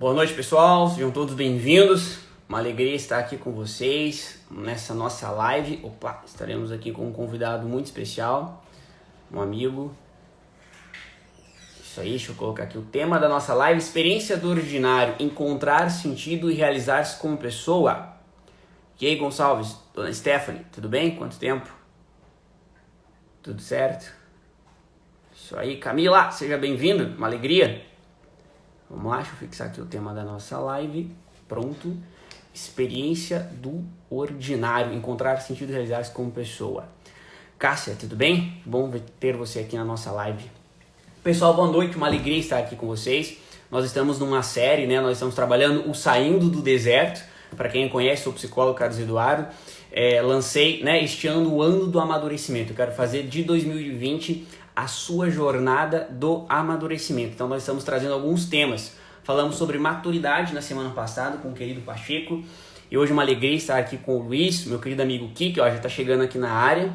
Boa noite, pessoal. Sejam todos bem-vindos. Uma alegria estar aqui com vocês nessa nossa live. Opa, estaremos aqui com um convidado muito especial, um amigo. Isso aí, deixa eu colocar aqui o tema da nossa live: experiência do ordinário, encontrar sentido e realizar-se como pessoa. E aí, Gonçalves, dona Stephanie, tudo bem? Quanto tempo? Tudo certo? Isso aí, Camila, seja bem-vinda, uma alegria. Vamos lá, deixa eu fixar aqui o tema da nossa live. Pronto. Experiência do ordinário, encontrar sentido e realizar-se como pessoa. Cássia, tudo bem? Bom ter você aqui na nossa live. Pessoal, boa noite, uma alegria estar aqui com vocês. Nós estamos numa série, né? Nós estamos trabalhando o Saindo do Deserto. Para quem conhece, sou o psicólogo Carlos Eduardo. Lancei, né, este ano o ano do amadurecimento. Eu quero fazer de 2020 a sua jornada do amadurecimento. Então nós estamos trazendo alguns temas. Falamos sobre maturidade na semana passada com o querido Pacheco. E hoje é uma alegria estar aqui com o Luiz, meu querido amigo Kiki, ó, já está chegando aqui na área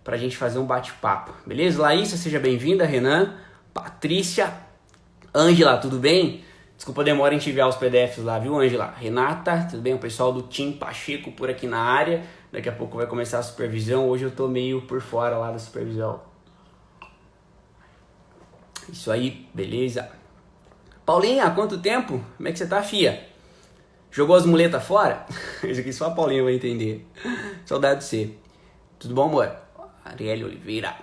para a gente fazer um bate-papo. Beleza? Laísa, seja bem-vinda. Renan, Patrícia, Ângela, tudo bem? Desculpa a demora em te enviar os PDFs lá, viu, Ângela? Renata, tudo bem? O pessoal do Team Pacheco por aqui na área. Daqui a pouco vai começar a supervisão. Hoje eu tô meio por fora lá da supervisão. Isso aí, beleza. Paulinha, há quanto tempo? Como é que você tá, fia? Jogou as muletas fora? Isso aqui só a Paulinha vai entender. Saudade de você. Tudo bom, amor? Arielle Oliveira.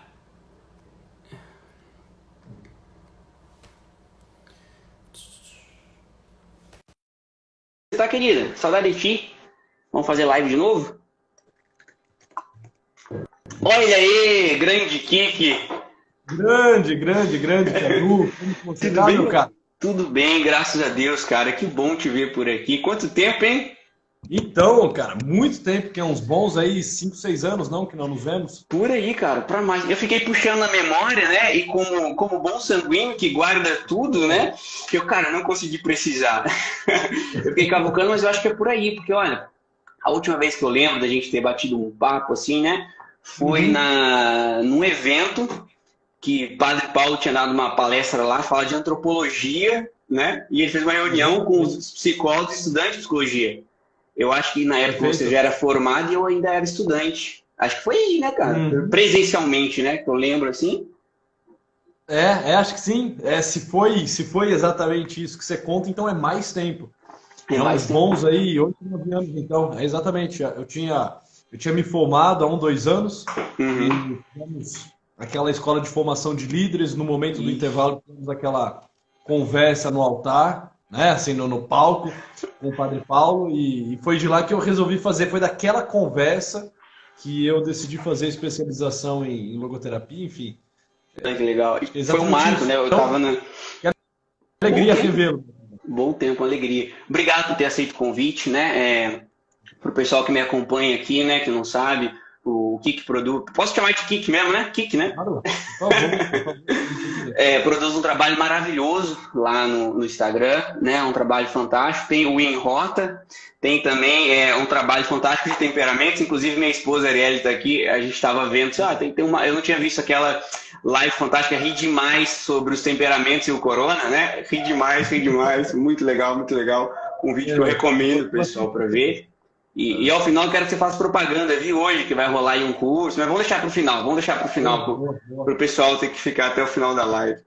Você tá, querida? Saudade de ti. Vamos fazer live de novo? Olha aí, grande Kiki. Grande, Cadu. Como você tá, meu cara? Tudo bem, graças a Deus, cara. Que bom te ver por aqui. Quanto tempo, hein? Então, cara, muito tempo, que é uns bons aí, 5, 6 anos, não, que não nos vemos. Por aí, cara, pra mais. Eu fiquei puxando na memória, né? E como bom sanguíneo que guarda tudo, né? Que eu, cara, não consegui precisar. Eu fiquei cavucando, mas eu acho que é por aí, porque, olha, a última vez que eu lembro da gente ter batido um papo assim, né? Foi num evento que Padre Paulo tinha dado uma palestra lá, fala de antropologia, né? E ele fez uma reunião com os psicólogos e estudantes de psicologia. Eu acho que na época você já era formado e eu ainda era estudante. Acho que foi aí, né, cara? Presencialmente, né? Que eu lembro assim. Acho que sim. Se foi exatamente isso que você conta, então é mais tempo. É mais uns tempo. bons aí, 8, 9 anos, então. Exatamente. Eu tinha me formado há 2 anos. E tivemos aquela escola de formação de líderes. No momento do intervalo, tivemos aquela conversa no altar, né? Assim, no palco, com o Padre Paulo. E foi de lá que eu resolvi fazer. Foi daquela conversa que eu decidi fazer especialização em logoterapia, enfim. Que legal. Foi um Exatamente marco, isso. né? Eu tava na... Que alegria revê-lo. Bom tempo, alegria. Obrigado por ter aceito o convite, né? Para o pessoal que me acompanha aqui, né? Que não sabe, o Kiki produz... Posso chamar de Kiki mesmo, né? Kiki, né? Claro, por favor. Produz um trabalho maravilhoso lá no Instagram, né? Um trabalho fantástico. Tem o Em Rota, tem também um trabalho fantástico de temperamentos. Inclusive, minha esposa Arielle está aqui, a gente estava vendo, tem que ter uma... Eu não tinha visto aquela live fantástica, ri demais sobre os temperamentos e o corona, né? Ri demais, muito legal. Um vídeo que eu recomendo, pessoal, para ver. E ao final eu quero que você faça propaganda, viu? Hoje que vai rolar aí um curso, mas vamos deixar para o final, para o pessoal ter que ficar até o final da live.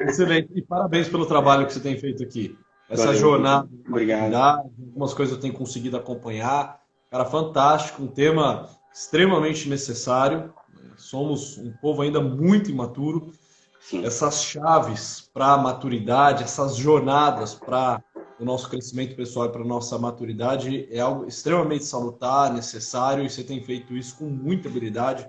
Excelente, e parabéns pelo trabalho que você tem feito aqui. Essa Valeu, jornada, obrigado. Algumas coisas eu tenho conseguido acompanhar. Cara, fantástico, um tema extremamente necessário. Somos um povo ainda muito imaturo. Sim. Essas chaves para a maturidade, essas jornadas para o nosso crescimento pessoal e para a nossa maturidade é algo extremamente salutar, necessário, e você tem feito isso com muita habilidade.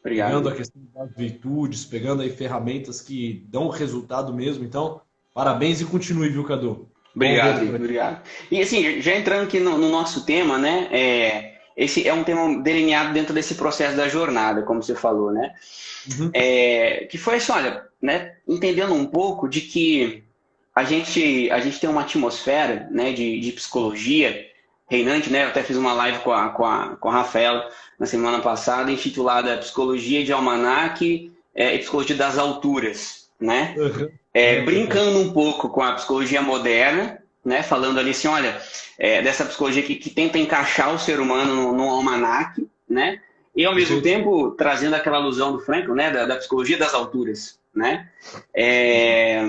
Obrigado. Pegando a questão das virtudes, pegando aí ferramentas que dão resultado mesmo. Então, parabéns e continue, viu, Cadu? Obrigado. E assim, já entrando aqui no nosso tema, né? Esse é um tema delineado dentro desse processo da jornada, como você falou, né? Que foi assim, olha, né? Entendendo um pouco de que a gente tem uma atmosfera, né, de psicologia reinante, né? Eu até fiz uma live com a Rafaela na semana passada, intitulada Psicologia de Almanaque e Psicologia das Alturas, né? Brincando um pouco com a psicologia moderna, né? Falando ali assim, olha, dessa psicologia que tenta encaixar o ser humano no almanaque, né? E ao mesmo Perfeito. tempo trazendo aquela alusão do Frankl, né? Da psicologia das alturas, né? É,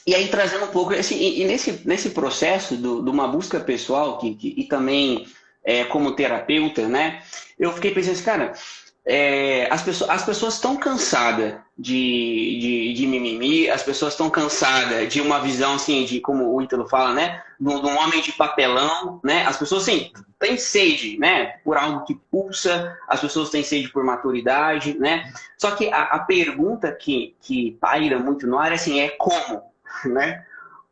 e aí trazendo um pouco, assim, e nesse processo de uma busca pessoal e também como terapeuta, né? Eu fiquei pensando assim, cara, as pessoas estão cansadas de mimimi, as pessoas estão cansadas de uma visão, assim, de como o Ítalo fala, né? De um homem de papelão, né? As pessoas, assim, têm sede, né? Por algo que pulsa, as pessoas têm sede por maturidade, né? Só que a pergunta que paira muito no ar é assim, é como, né?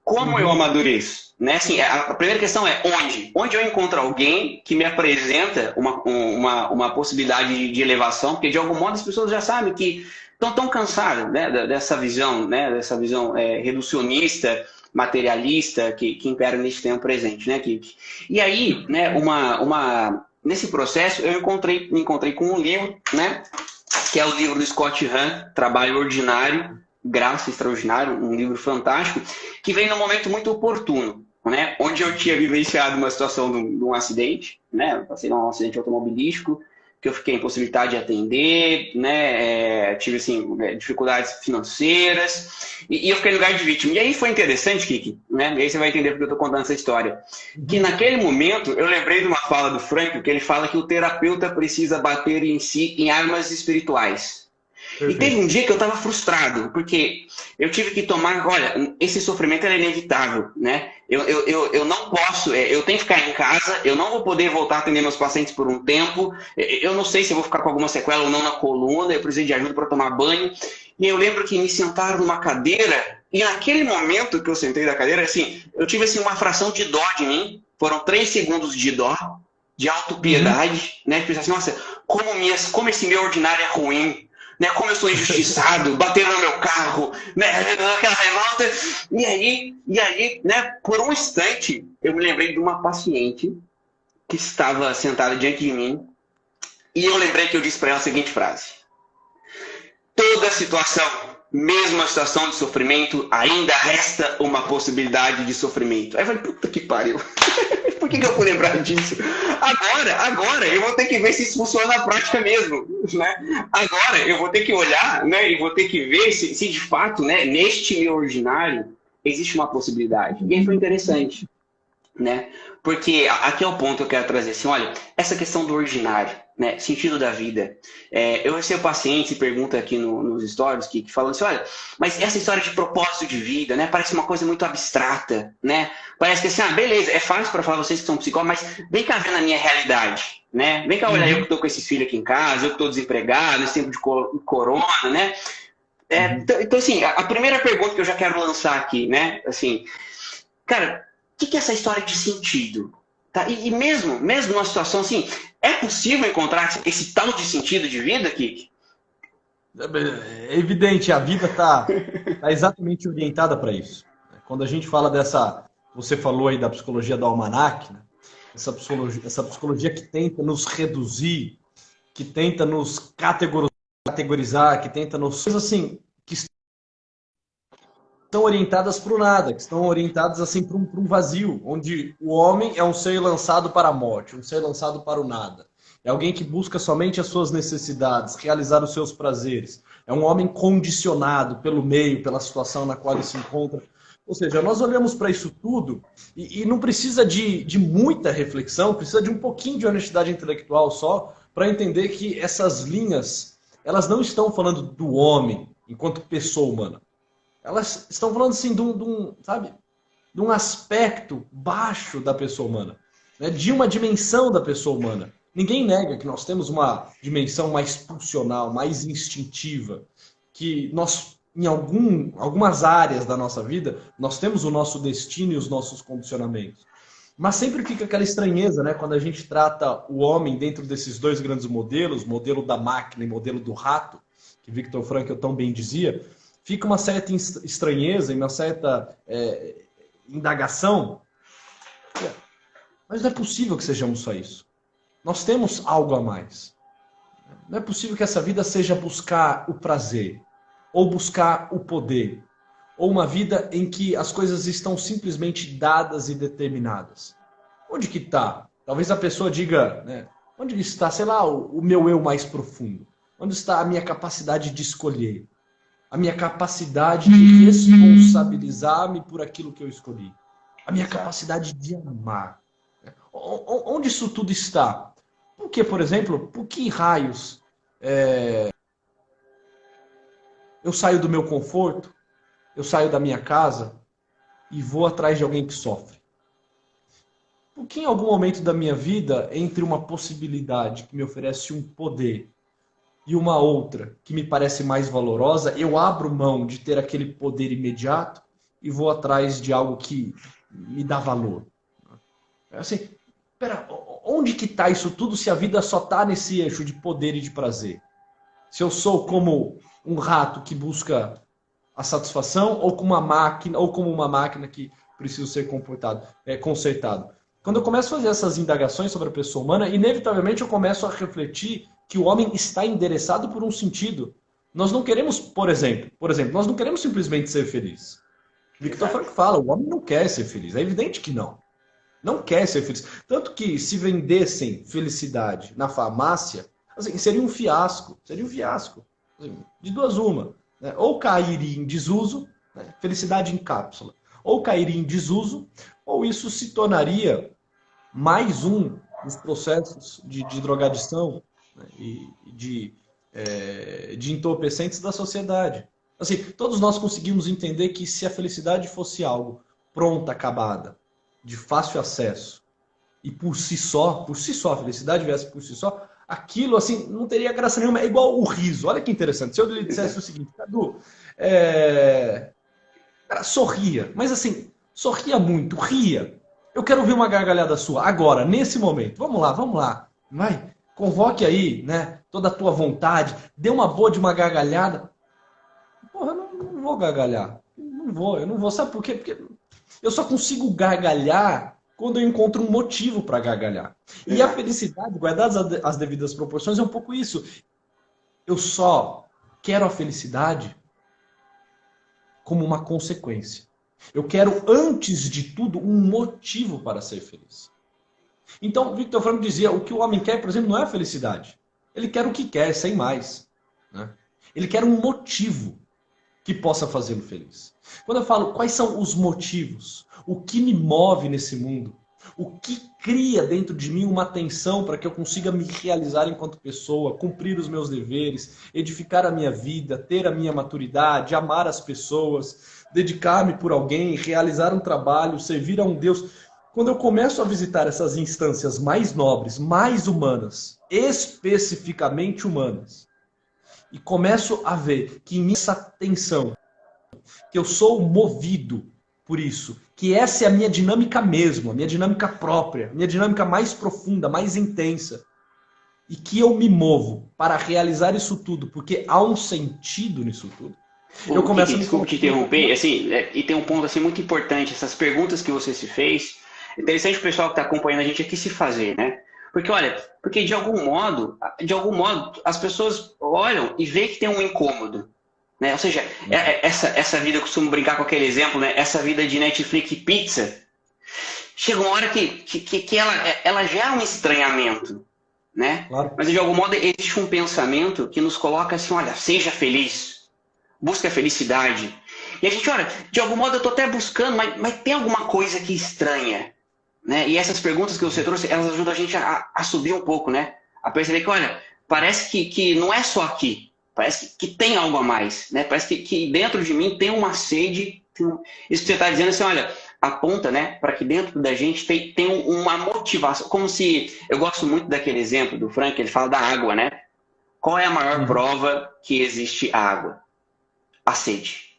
Como eu Uhum. amadureço? Né? Assim, a primeira questão é onde? Onde eu encontro alguém que me apresenta uma possibilidade de elevação, porque de algum modo as pessoas já sabem que estão tão cansadas, né, né, dessa visão reducionista, materialista que impera nesse tempo presente. Né? E aí, né, nesse processo, me encontrei com um livro, né, que é o livro do Scott Hahn, Trabalho Ordinário, Graça Extraordinária, um livro fantástico, que vem num momento muito oportuno, né? Onde eu tinha vivenciado uma situação de um acidente, né? Eu passei num acidente automobilístico, que eu fiquei impossibilitado de atender, né? Tive assim, dificuldades financeiras, e eu fiquei no lugar de vítima. E aí foi interessante, Kiki, né? E aí você vai entender porque eu estou contando essa história. Que Uhum. naquele momento eu lembrei de uma fala do Frank, que ele fala que o terapeuta precisa bater em si em armas espirituais. E teve Perfeito. um dia que eu estava frustrado, porque eu tive que tomar, olha, esse sofrimento é inevitável, né? Eu não posso, eu tenho que ficar em casa, eu não vou poder voltar a atender meus pacientes por um tempo, eu não sei se eu vou ficar com alguma sequela ou não na coluna, eu preciso de ajuda para tomar banho. E eu lembro que me sentaram numa cadeira, e naquele momento que eu sentei da cadeira, assim, eu tive assim, uma fração de dó de mim, foram 3 segundos de dó, de Uhum. autopiedade, né? Que eu pensei assim, nossa, como esse meu ordinário é ruim, né? Como eu sou injustiçado, bateram no meu carro, né? Aquela revolta. E aí, né? Por um instante, eu me lembrei de uma paciente que estava sentada diante de mim e eu lembrei que eu disse para ela a seguinte frase: toda situação, mesmo a situação de sofrimento, ainda resta uma possibilidade de sofrimento. Aí eu falei, puta que pariu. Por que eu fui lembrar disso? Agora, eu vou ter que ver se isso funciona na prática mesmo. Né? Agora, eu vou ter que olhar, né, e vou ter que ver se de fato, né, neste meu ordinário, existe uma possibilidade. E aí foi interessante. Né? Porque aqui é o ponto que eu quero trazer assim, olha, essa questão do ordinário, né? Sentido da vida. Eu recebo pacientes e pergunta aqui nos stories que falam assim, olha, mas essa história de propósito de vida, né? Parece uma coisa muito abstrata, né? Parece que assim, beleza, é fácil para falar vocês que são psicólogos, mas vem cá ver na minha realidade, né? Vem cá olhar eu que Uhum. estou com esses filhos aqui em casa, eu que estou desempregado, nesse tempo de corona, né? Uhum. Então, assim, a primeira pergunta que eu já quero lançar aqui, né? Assim, cara, o que é essa história de sentido? Tá? E mesmo numa situação assim, é possível encontrar esse tal de sentido de vida, Kiki? É evidente, a vida tá exatamente orientada para isso. Quando a gente fala dessa, você falou aí da psicologia do almanaque, né? Essa psicologia que tenta nos reduzir, que tenta nos categorizar, que tenta nos, assim, que estão orientadas para o nada, que estão orientadas assim para um vazio, onde o homem é um ser lançado para a morte, um ser lançado para o nada. É alguém que busca somente as suas necessidades, realizar os seus prazeres. É um homem condicionado pelo meio, pela situação na qual ele se encontra. Ou seja, nós olhamos para isso tudo e não precisa de muita reflexão, precisa de um pouquinho de honestidade intelectual só para entender que essas linhas, elas não estão falando do homem enquanto pessoa humana. Elas estão falando assim sabe, de um aspecto baixo da pessoa humana, né? De uma dimensão da pessoa humana. Ninguém nega que nós temos uma dimensão mais pulsional, mais instintiva, que nós, em algumas áreas da nossa vida, nós temos o nosso destino e os nossos condicionamentos. Mas sempre fica aquela estranheza, né? Quando a gente trata o homem dentro desses dois grandes modelos, modelo da máquina e modelo do rato, que Viktor Frankl tão bem dizia, fica uma certa estranheza e uma certa indagação. Mas não é possível que sejamos só isso. Nós temos algo a mais. Não é possível que essa vida seja buscar o prazer ou buscar o poder ou uma vida em que as coisas estão simplesmente dadas e determinadas? Onde que está? Talvez a pessoa diga, né, onde está, sei lá, o meu eu mais profundo? Onde está a minha capacidade de escolher? A minha capacidade de responsabilizar-me por aquilo que eu escolhi? A minha capacidade de amar? Onde isso tudo está? Por que, por exemplo, por que raios eu saio do meu conforto, eu saio da minha casa e vou atrás de alguém que sofre? Por que em algum momento da minha vida, entre uma possibilidade que me oferece um poder e uma outra que me parece mais valorosa, eu abro mão de ter aquele poder imediato e vou atrás de algo que me dá valor? Assim, pera, onde que está isso tudo se a vida só está nesse eixo de poder e de prazer? Se eu sou como um rato que busca a satisfação ou como uma máquina que precisa ser consertado. Quando eu começo a fazer essas indagações sobre a pessoa humana, inevitavelmente eu começo a refletir que o homem está endereçado por um sentido. Nós não queremos, por exemplo, nós não queremos simplesmente ser felizes. Victor Frankl fala, o homem não quer ser feliz. É evidente que não. Não quer ser feliz. Tanto que se vendessem felicidade na farmácia, assim, seria um fiasco. Seria um fiasco. Assim, de duas uma. Né? Ou cairia em desuso, né? Felicidade em cápsula. Ou cairia em desuso, ou isso se tornaria mais um dos processos de drogadição, né? E de entorpecentes da sociedade. Assim, todos nós conseguimos entender que se a felicidade fosse algo pronta, acabada, de fácil acesso, e por si só, a felicidade viesse por si só, aquilo assim não teria graça nenhuma. É igual o riso. Olha que interessante. Se eu lhe dissesse o seguinte, Cadu, cara, sorria, mas assim, sorria muito, ria. Eu quero ouvir uma gargalhada sua agora, nesse momento. Vamos lá. Vai, convoque aí, né, toda a tua vontade, dê uma boa de uma gargalhada. Porra, eu não vou gargalhar. Eu não vou. Sabe por quê? Porque eu só consigo gargalhar quando eu encontro um motivo para gargalhar. E a felicidade, guardadas as devidas proporções, é um pouco isso. Eu só quero a felicidade como uma consequência. Eu quero, antes de tudo, um motivo para ser feliz. Então, Victor Frankl dizia, o que o homem quer, por exemplo, não é a felicidade. Ele quer o que quer, sem mais. Né? Ele quer um motivo que possa fazê-lo feliz. Quando eu falo quais são os motivos, o que me move nesse mundo, o que cria dentro de mim uma tensão para que eu consiga me realizar enquanto pessoa, cumprir os meus deveres, edificar a minha vida, ter a minha maturidade, amar as pessoas, dedicar-me por alguém, realizar um trabalho, servir a um Deus. Quando eu começo a visitar essas instâncias mais nobres, mais humanas, especificamente humanas, e começo a ver que em essa tensão, que eu sou movido por isso, que essa é a minha dinâmica mesmo, a minha dinâmica própria, a minha dinâmica mais profunda, mais intensa, e que eu me movo para realizar isso tudo, porque há um sentido nisso tudo. Eu começo desculpa te interromper, assim, e tem um ponto assim muito importante, essas perguntas que você se fez, é interessante o pessoal que está acompanhando a gente aqui se fazer, né? Porque, olha, porque de algum modo, as pessoas olham e veem que tem um incômodo. Né? Ou seja, essa vida, eu costumo brincar com aquele exemplo, né? Essa vida de Netflix e pizza, chega uma hora que ela gera um estranhamento. Né? Claro. Mas de algum modo existe um pensamento que nos coloca assim, olha, seja feliz, busca a felicidade. E a gente, olha, de algum modo eu estou até buscando, mas tem alguma coisa que estranha. Né? E essas perguntas que você trouxe, elas ajudam a gente a subir um pouco, né? A perceber que, olha, parece que não é só aqui, parece que tem algo a mais, né? Parece que dentro de mim tem uma sede, isso que você está dizendo assim, olha, aponta, né, para que dentro da gente tem uma motivação, como se, eu gosto muito daquele exemplo do Frank, ele fala da água, né? Qual é a maior prova que existe água? A sede,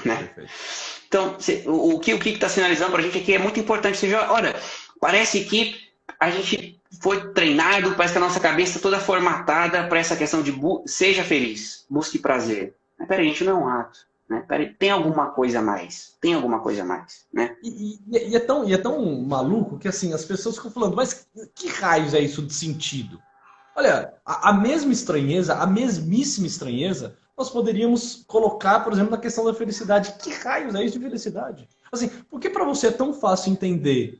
né? Perfeito. Então, o que está sinalizando para a gente aqui é muito importante. Ou seja, olha, parece que a gente foi treinado, parece que a nossa cabeça está toda formatada para essa questão de seja feliz, busque prazer. Mas peraí, a gente não é um rato. Né? Peraí, tem alguma coisa a mais. Tem alguma coisa a mais. Né? E é tão maluco que assim, as pessoas ficam falando, mas que raios é isso de sentido? Olha, a mesma estranheza, a mesmíssima estranheza nós poderíamos colocar, por exemplo, na questão da felicidade. Que raios é isso de felicidade? Assim, por que para você é tão fácil entender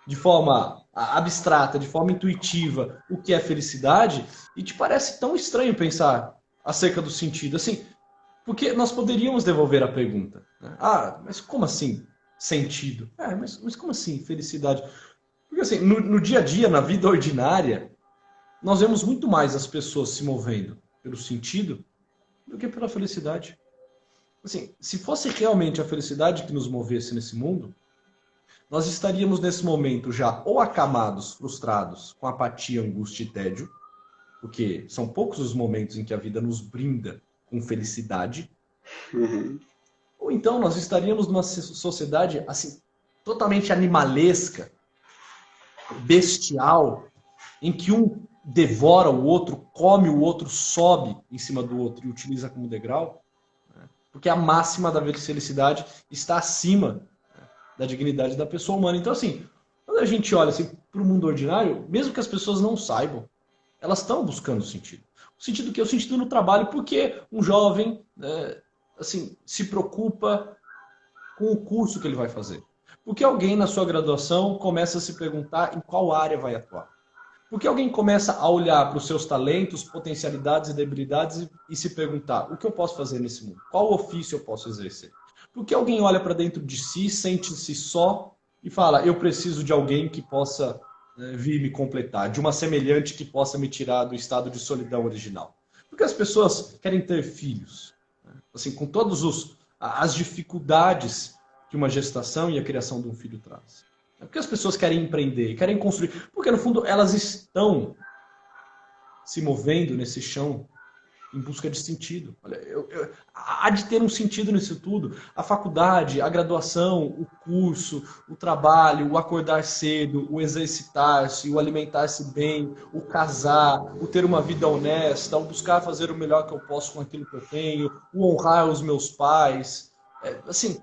de forma abstrata, de forma intuitiva, o que é felicidade, e te parece tão estranho pensar acerca do sentido? Assim, porque nós poderíamos devolver a pergunta, né? Ah, mas como assim sentido? Mas como assim felicidade? Porque assim, no dia a dia, na vida ordinária, nós vemos muito mais as pessoas se movendo pelo sentido do que pela felicidade. Assim, se fosse realmente a felicidade que nos movesse nesse mundo, nós estaríamos nesse momento já ou acamados, frustrados, com apatia, angústia e tédio, porque são poucos os momentos em que a vida nos brinda com felicidade, ou então nós estaríamos numa sociedade assim totalmente animalesca, bestial, em que um devora o outro, come o outro, sobe em cima do outro e utiliza como degrau, né? Porque a máxima da felicidade está acima, né, da dignidade da pessoa humana. Então, assim, quando a gente olha assim, para o mundo ordinário, mesmo que as pessoas não saibam, elas estão buscando sentido. O sentido que é o sentido no trabalho, porque um jovem, né, assim, se preocupa com o curso que ele vai fazer. Porque alguém na sua graduação começa a se perguntar em qual área vai atuar. Porque alguém começa a olhar para os seus talentos, potencialidades e debilidades e se perguntar: o que eu posso fazer nesse mundo? Qual ofício eu posso exercer? Porque alguém olha para dentro de si, sente-se só e fala: eu preciso de alguém que possa, né, vir me completar, de uma semelhante que possa me tirar do estado de solidão original. Porque as pessoas querem ter filhos, né? Assim, com todas as dificuldades que uma gestação e a criação de um filho traz. Porque as pessoas querem empreender, querem construir. Porque, no fundo, elas estão se movendo nesse chão em busca de sentido. Olha, há de ter um sentido nisso tudo. A faculdade, a graduação, o curso, o trabalho, o acordar cedo, o exercitar-se, o alimentar-se bem, o casar, o ter uma vida honesta, o buscar fazer o melhor que eu posso com aquilo que eu tenho, o honrar os meus pais. Assim,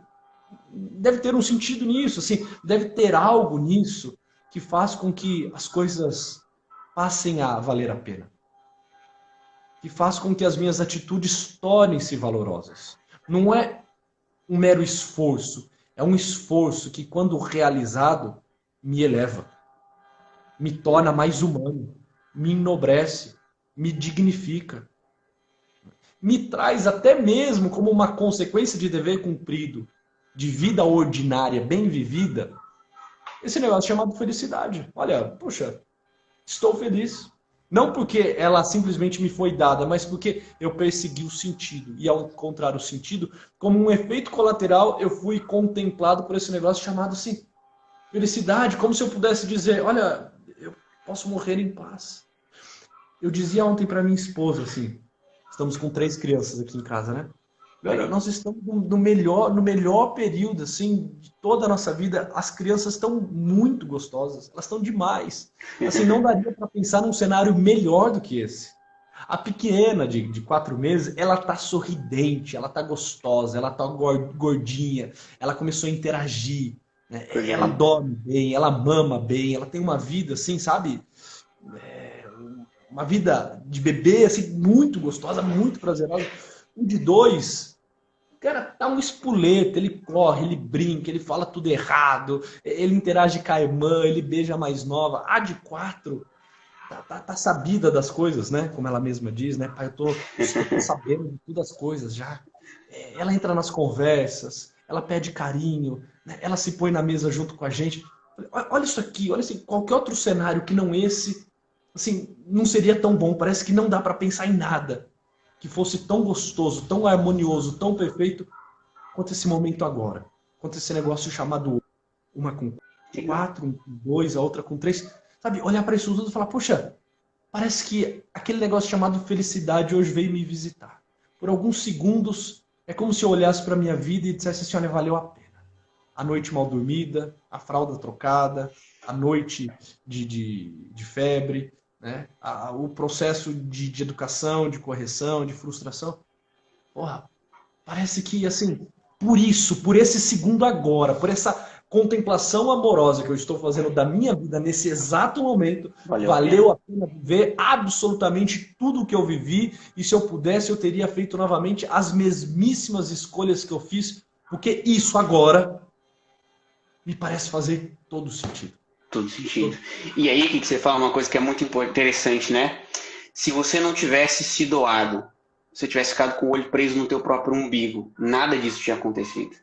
deve ter um sentido nisso, assim, deve ter algo nisso que faz com que as coisas passem a valer a pena. Que faz com que as minhas atitudes tornem-se valorosas. Não é um mero esforço, é um esforço que, quando realizado, me eleva, me torna mais humano, me enobrece, me dignifica. Me traz até mesmo como uma consequência de dever cumprido, de vida ordinária, bem vivida, esse negócio chamado felicidade. Olha, puxa, estou feliz. Não porque ela simplesmente me foi dada, mas porque eu persegui o sentido. E ao encontrar o sentido, como um efeito colateral, eu fui contemplado por esse negócio chamado assim, felicidade. Como se eu pudesse dizer, olha, eu posso morrer em paz. Eu dizia ontem para minha esposa, assim, estamos com 3 crianças aqui em casa, né? Olha, nós estamos no melhor período assim, de toda a nossa vida. As crianças estão muito gostosas, elas estão demais. Assim, não daria para pensar num cenário melhor do que esse. A pequena, de 4 meses, ela tá sorridente, ela tá gostosa, ela tá gordinha, ela começou a interagir, né? Ela dorme bem, ela mama bem, ela tem uma vida assim, sabe? Uma vida de bebê assim, muito gostosa, muito prazerosa. Um de 2... o cara tá um espoleta, ele corre, ele brinca, ele fala tudo errado, ele interage com a irmã, ele beija a mais nova. A de 4 tá sabida das coisas, né? Como ela mesma diz, né? Pai, eu tô sabendo de todas as coisas já. Ela entra nas conversas, ela pede carinho, né? Ela se põe na mesa junto com a gente. Olha isso aqui, olha assim, qualquer outro cenário que não esse, assim, não seria tão bom. Parece que não dá para pensar em nada que fosse tão gostoso, tão harmonioso, tão perfeito, quanto esse momento agora. Quanto esse negócio chamado uma com 4, um com 2, a outra com 3. Sabe, olhar para isso tudo e falar, poxa, parece que aquele negócio chamado felicidade hoje veio me visitar. Por alguns segundos, é como se eu olhasse para a minha vida e dissesse assim, olha, valeu a pena. A noite mal dormida, a fralda trocada, a noite de febre, né? O processo de educação, de correção, de frustração. Porra, parece que, assim, por isso, por esse segundo agora, por essa contemplação amorosa que eu estou fazendo da minha vida nesse exato momento valeu a pena viver absolutamente tudo o que eu vivi, e se eu pudesse eu teria feito novamente as mesmíssimas escolhas que eu fiz, porque isso agora me parece fazer todo sentido. Todo sentido. E aí que você fala uma coisa que é muito interessante, né? Se você não tivesse se doado, se você tivesse ficado com o olho preso no teu próprio umbigo, nada disso tinha acontecido.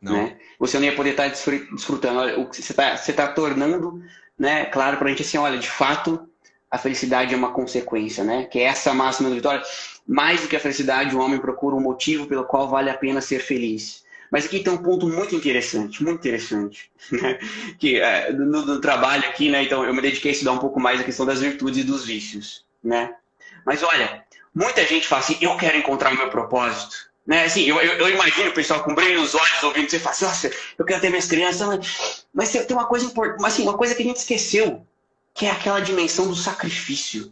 Né? Você não ia poder estar desfrutando. Olha, o que você tá tornando, né, claro pra gente assim, olha, de fato, a felicidade é uma consequência, né? Que é essa máxima do Vitória. Mais do que a felicidade, o homem procura um motivo pelo qual vale a pena ser feliz. Mas aqui tem um ponto muito interessante, né? Que no trabalho aqui, né? Então eu me dediquei a estudar um pouco mais a questão das virtudes e dos vícios, né? Mas olha, muita gente fala assim, eu quero encontrar o meu propósito. Né? Assim, eu imagino o pessoal com brilho nos olhos ouvindo você falar assim, nossa, eu quero ter minhas crianças, mas tem uma coisa importante, assim, uma coisa que a gente esqueceu, que é aquela dimensão do sacrifício.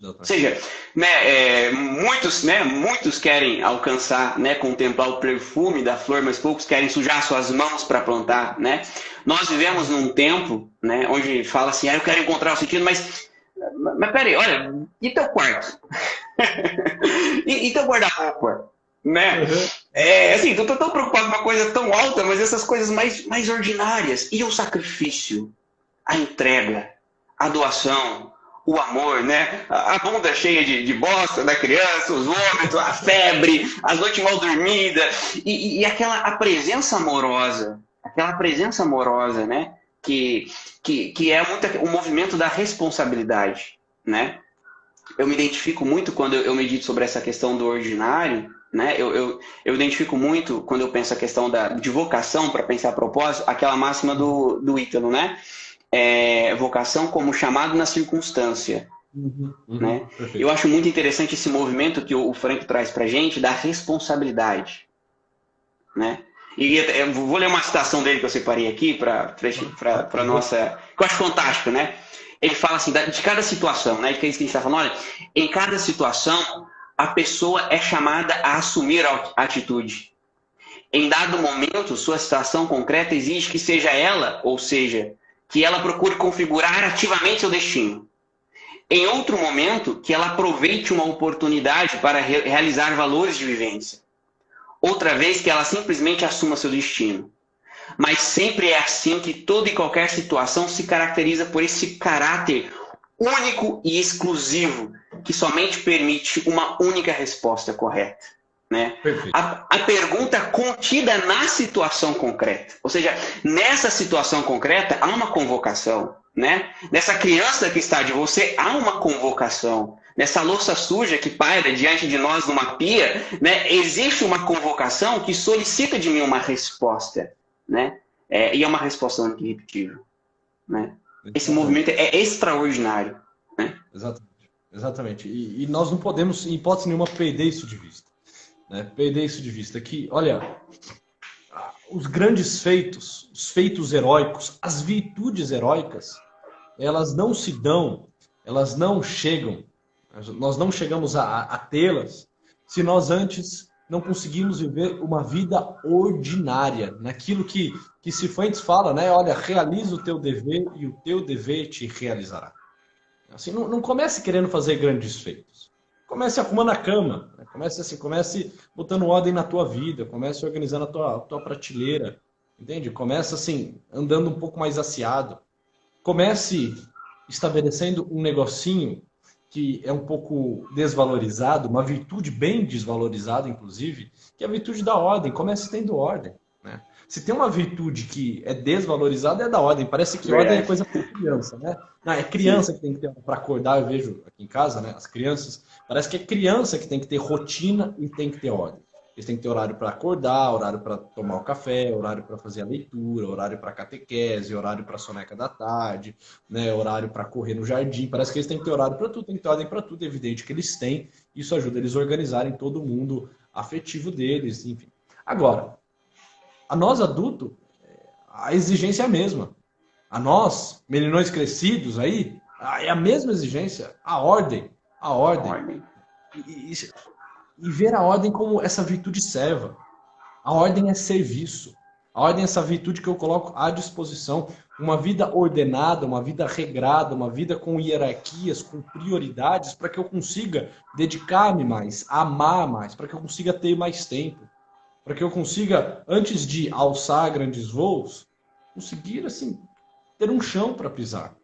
Ou seja, né, muitos querem alcançar, né, contemplar o perfume da flor, mas poucos querem sujar suas mãos para plantar. Né? Nós vivemos num tempo, né, onde fala assim, eu quero encontrar o sentido, mas peraí, olha, e teu quarto? e teu guarda-roupa? Né? Assim, tô tão preocupado com uma coisa tão alta, mas essas coisas mais ordinárias. E o sacrifício, a entrega, a doação, o amor, né? A bunda cheia de bosta da criança, os vômitos, a febre, as noites mal dormidas, e a presença amorosa, né? Que é muito o movimento da responsabilidade, né? Eu me identifico muito quando eu medito sobre essa questão do ordinário, né? Eu identifico muito quando eu penso a questão de vocação, para pensar propósito, aquela máxima do Ítalo, né? Vocação como chamado na circunstância. Né? Eu acho muito interessante esse movimento que o Frank traz para a gente da responsabilidade. Né? E eu vou ler uma citação dele que eu separei aqui para nossa... que eu acho fantástico, né? Ele fala assim, de cada situação, né? Que é isso que a gente está falando, olha, em cada situação, a pessoa é chamada a assumir a atitude. Em dado momento, sua situação concreta exige que seja ela, ou seja, que ela procure configurar ativamente seu destino. Em outro momento, que ela aproveite uma oportunidade para realizar valores de vivência. Outra vez, que ela simplesmente assuma seu destino. Mas sempre é assim que toda e qualquer situação se caracteriza por esse caráter único e exclusivo, que somente permite uma única resposta correta. Né? A pergunta contida na situação concreta. Ou seja, nessa situação concreta há uma convocação. Né? Nessa criança que está de você, há uma convocação. Nessa louça suja que paira diante de nós numa pia, né? Existe uma convocação que solicita de mim uma resposta. Né? E é uma resposta única e irrepetível. Né? Esse movimento é extraordinário. Né? Exatamente. E nós não podemos, em hipótese nenhuma, perder isso de vista. Né? Perder isso de vista. Que, olha, os grandes feitos, os feitos heróicos, as virtudes heróicas, elas não se dão, elas não chegam, nós não chegamos a tê-las se nós antes não conseguimos viver uma vida ordinária, naquilo que Cifuentes fala, né? Olha, realiza o teu dever e o teu dever te realizará. Assim, não comece querendo fazer grandes feitos. Comece arrumando a cama, né? Comece botando ordem na tua vida, comece organizando a tua prateleira, entende? Comece assim, andando um pouco mais aciado. Comece estabelecendo um negocinho que é um pouco desvalorizado, uma virtude bem desvalorizada, inclusive, que é a virtude da ordem. Comece tendo ordem. Né? Se tem uma virtude que é desvalorizada, é da ordem. Parece que ordem é coisa para criança, né? Não, é criança que tem que ter para acordar, eu vejo aqui em casa, né? As crianças, parece que é criança que tem que ter rotina e tem que ter ordem. Eles têm que ter horário para acordar, horário para tomar o café, horário para fazer a leitura, horário para catequese, horário para soneca da tarde, né? Horário para correr no jardim. Parece que eles têm que ter horário para tudo, tem que ter ordem para tudo. É evidente que eles têm. Isso ajuda eles a organizarem todo o mundo afetivo deles, enfim. Agora, a nós adultos, a exigência é a mesma. A nós, meninões crescidos aí, é a mesma exigência. A ordem. E ver a ordem como essa virtude serva. A ordem é serviço. A ordem é essa virtude que eu coloco à disposição. Uma vida ordenada, uma vida regrada, uma vida com hierarquias, com prioridades, para que eu consiga dedicar-me mais, amar mais, para que eu consiga ter mais tempo, para que eu consiga, antes de alçar grandes voos, conseguir assim ter um chão para pisar,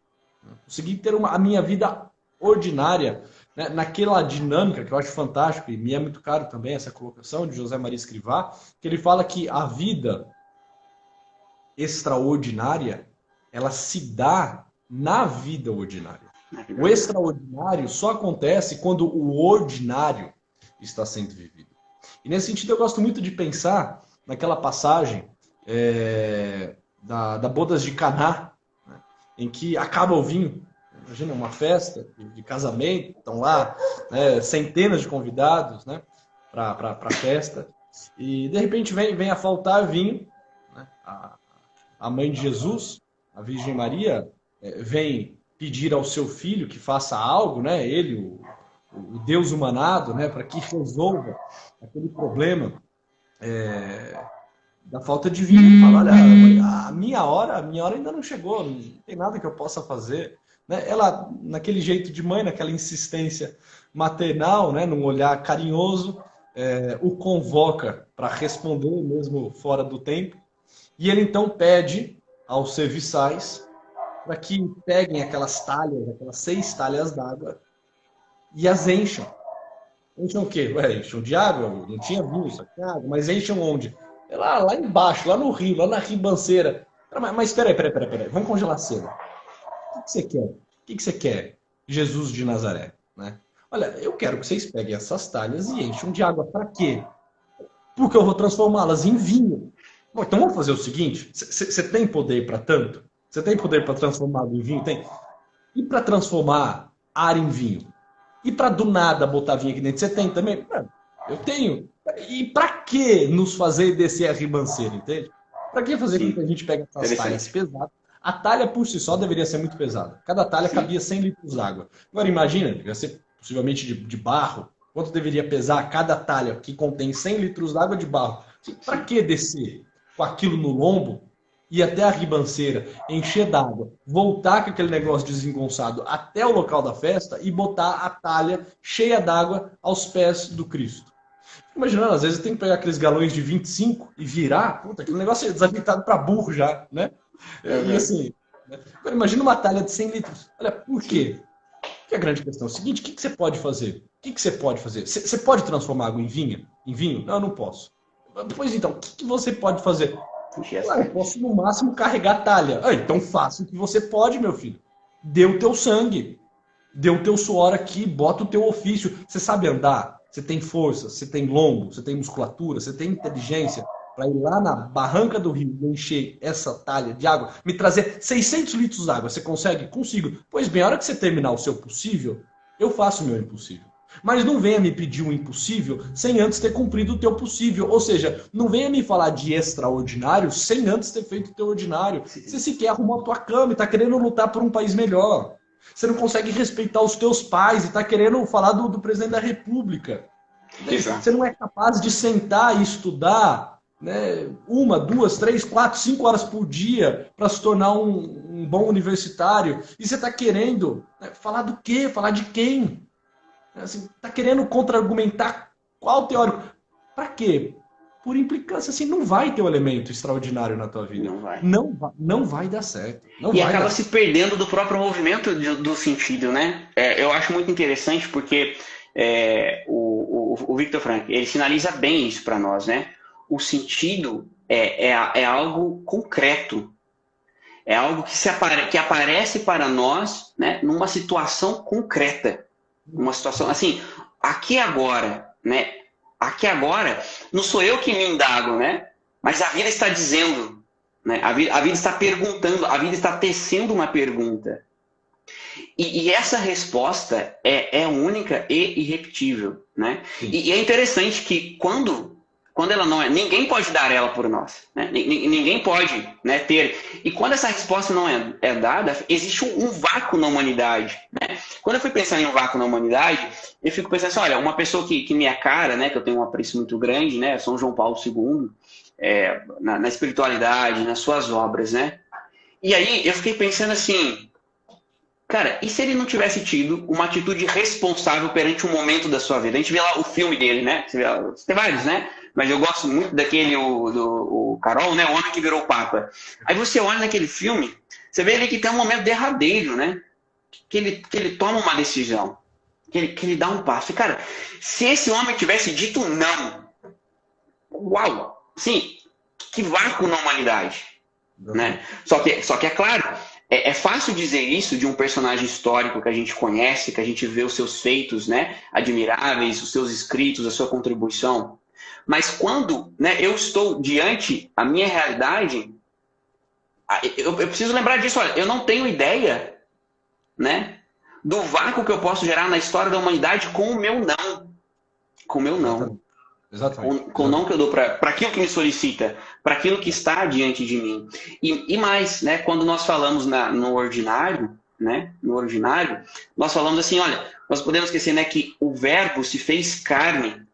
conseguir ter a minha vida ordinária, né, naquela dinâmica que eu acho fantástico, e me é muito caro também essa colocação de José Maria Escrivá, que ele fala que a vida extraordinária, ela se dá na vida ordinária. O extraordinário só acontece quando o ordinário está sendo vivido. E nesse sentido eu gosto muito de pensar naquela passagem da Bodas de Caná, né, em que acaba o vinho. Imagina uma festa de casamento, estão lá, né, centenas de convidados, né, para a festa, e de repente vem a faltar vinho, né, a mãe de Jesus, a Virgem Maria, vem pedir ao seu filho que faça algo, né, ele, o Deus humanado, né, para que resolva aquele problema da falta de vinho. Fala, olha, a minha hora ainda não chegou, não tem nada que eu possa fazer. Né? Ela, naquele jeito de mãe, naquela insistência maternal, né, num olhar carinhoso, o convoca para responder, mesmo fora do tempo. E ele então pede aos serviçais para que peguem aquelas talhas, aquelas 6 talhas d'água, e as encham. Encham o quê? Encham de água? Não tinha vinho, só tinha água. Mas enchem onde? Lá embaixo, lá no rio, lá na ribanceira. Mas peraí. Vamos congelar cedo. O que você quer? O que você quer, Jesus de Nazaré? Né? Olha, eu quero que vocês peguem essas talhas e encham de água. Para quê? Porque eu vou transformá-las em vinho. Bom, então vamos fazer o seguinte. Você tem poder para tanto? Você tem poder para transformar em vinho? Tem. E para transformar ar em vinho? E para do nada botar vinho aqui dentro? Você tem também? Eu tenho. E para que nos fazer descer a ribanceira, entende? Para que fazer com que a gente pegue essas talhas pesadas? A talha por si só deveria ser muito pesada. Cada talha cabia 100 litros d'água. Agora imagina, devia ser possivelmente de barro. Quanto deveria pesar cada talha que contém 100 litros d'água de barro? Para que descer com aquilo no lombo, ir até a ribanceira, encher d'água, voltar com aquele negócio desengonçado até o local da festa e botar a talha cheia d'água aos pés do Cristo? Imaginando, às vezes tem que pegar aqueles galões de 25 e virar, puta, aquele negócio é desajeitado para burro já, né? E assim, né? Agora imagina uma talha de 100 litros. Olha, por quê? Que é a grande questão é o seguinte, o que você pode fazer? O que você pode fazer? Você pode transformar água em vinho? Em vinho? Não, eu não posso. Pois então, o que você pode fazer? Eu posso no máximo carregar a talha. Então faça o que você pode, meu filho. Dê o teu sangue. Dê o teu suor aqui, bota o teu ofício. Você sabe andar? Você tem força, você tem lombo, você tem musculatura, você tem inteligência para ir lá na barranca do rio e encher essa talha de água, me trazer 600 litros de água. Você consegue? Consigo. Pois bem, a hora que você terminar o seu possível, eu faço o meu impossível. Mas não venha me pedir um impossível sem antes ter cumprido o teu possível. Ou seja, não venha me falar de extraordinário sem antes ter feito o teu ordinário. Você sequer arrumou a tua cama e está querendo lutar por um país melhor. Você não consegue respeitar os teus pais e está querendo falar do presidente da República. Exato. Você não é capaz de sentar e estudar, né, 1, 2, 3, 4, 5 horas por dia para se tornar um bom universitário. E você está querendo, né, falar do quê? Falar de quem? Assim, tá querendo contra-argumentar qual teórico? Para quê? Por implicância, assim, não vai ter um elemento extraordinário na tua vida. Não vai dar certo. E acaba se perdendo do próprio movimento do sentido, né? Eu acho muito interessante porque o Viktor Frankl, ele sinaliza bem isso para nós, né? O sentido é algo concreto. É algo que aparece para nós, né, numa situação concreta. Uma situação assim, aqui agora, né? Aqui agora, não sou eu que me indago, né? Mas a vida está dizendo, né? A vida está perguntando, a vida está tecendo uma pergunta. E essa resposta é única e irrepetível, né? E é interessante que quando ela não é, ninguém pode dar ela por nós, né? Ninguém pode, né, ter. E quando essa resposta não é dada, existe um vácuo na humanidade, né? Quando eu fui pensar em um vácuo na humanidade, eu fico pensando assim, olha, uma pessoa que me é cara, né, que eu tenho um apreço muito grande, né, São João Paulo II, na espiritualidade, nas suas obras, né? E aí eu fiquei pensando assim, cara, e se ele não tivesse tido uma atitude responsável perante um momento da sua vida? A gente vê lá o filme dele, né? Tem vários, né? Mas eu gosto muito daquele, o Carol, né? O Homem que Virou Papa. Aí você olha naquele filme, você vê ali que tem um momento derradeiro, né? Que ele toma uma decisão, que ele dá um passo. E, cara, se esse homem tivesse dito não, uau! Sim, que vácuo na humanidade, né? Só que é claro, é fácil dizer isso de um personagem histórico que a gente conhece, que a gente vê os seus feitos, né, admiráveis, os seus escritos, a sua contribuição. Mas quando, né, eu estou diante a minha realidade, eu preciso lembrar disso. Olha, eu não tenho ideia, né, do vácuo que eu posso gerar na história da humanidade com o meu não. Com o meu não. Exatamente. Com o não que eu dou para aquilo que me solicita, para aquilo que está diante de mim. E mais, né, quando nós falamos no ordinário, né, no ordinário, nós falamos assim, olha, nós podemos esquecer, né, que o verbo se fez carne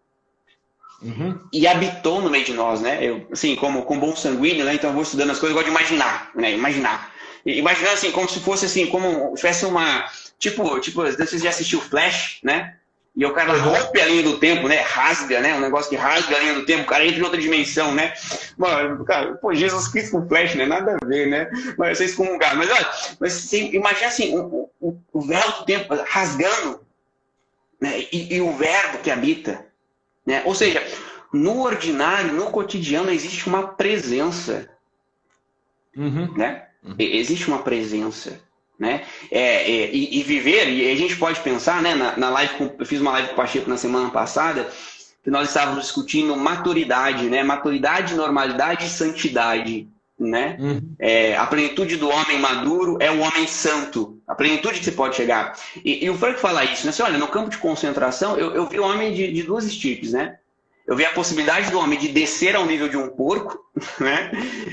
e habitou no meio de nós, né? Eu, assim, como bom sanguíneo, né, então eu vou estudando as coisas, eu gosto de imaginar, né, imaginando assim, como se fosse assim, como se tivesse uma, tipo, você já assistiu Flash, né? E o cara rompe a linha do tempo, né? Rasga, né? Um negócio que rasga a linha do tempo, o cara entra em outra dimensão, né? Mano, cara, pô, Jesus Cristo com Flash, né? Nada a ver, né? Mas vocês comungaram. Mas olha, você imagina assim, o véu do tempo rasgando, né? E o verbo que habita, né? Ou seja, no ordinário, no cotidiano, existe uma presença, né? Existe uma presença. Né? E viver, e a gente pode pensar, né, na live, eu fiz uma live com o Pacheco na semana passada, que nós estávamos discutindo maturidade, né? Maturidade, normalidade e santidade, né? A plenitude do homem maduro é o homem santo, a plenitude que você pode chegar. E o Frank fala isso, né? Assim, olha, no campo de concentração, eu vi o homem de duas estirpes, né? Eu vi a possibilidade do homem de descer ao nível de um porco, né?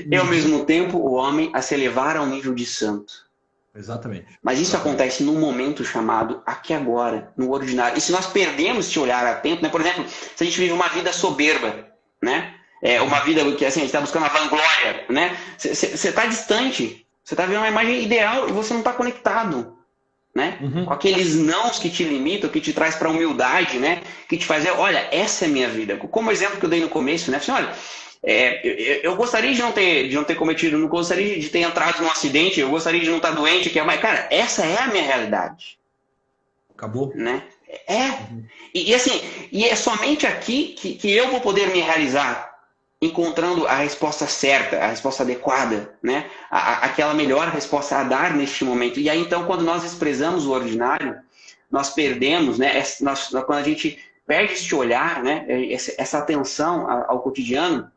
E ao mesmo tempo o homem a se elevar ao nível de santo. Exatamente. Mas isso acontece num momento chamado aqui agora, no ordinário. E se nós perdemos esse olhar atento, né? Por exemplo, se a gente vive uma vida soberba, né? Uma vida que assim, a gente está buscando a vanglória, né? Você está distante, você está vendo uma imagem ideal e você não está conectado, né? Com aqueles nãos que te limitam, que te traz para a humildade, né? Que te faz, olha, essa é a minha vida. Como exemplo que eu dei no começo, né? Assim, olha, eu gostaria de não ter cometido, não gostaria de ter entrado num acidente, eu gostaria de não estar doente, mas, cara, essa é a minha realidade. Acabou. Né? E assim, e é somente aqui que eu vou poder me realizar, encontrando a resposta certa, a resposta adequada, né? Aquela melhor resposta a dar neste momento. E aí, então, quando nós desprezamos o ordinário, nós perdemos, né? Quando a gente perde este olhar, né? Essa atenção ao cotidiano,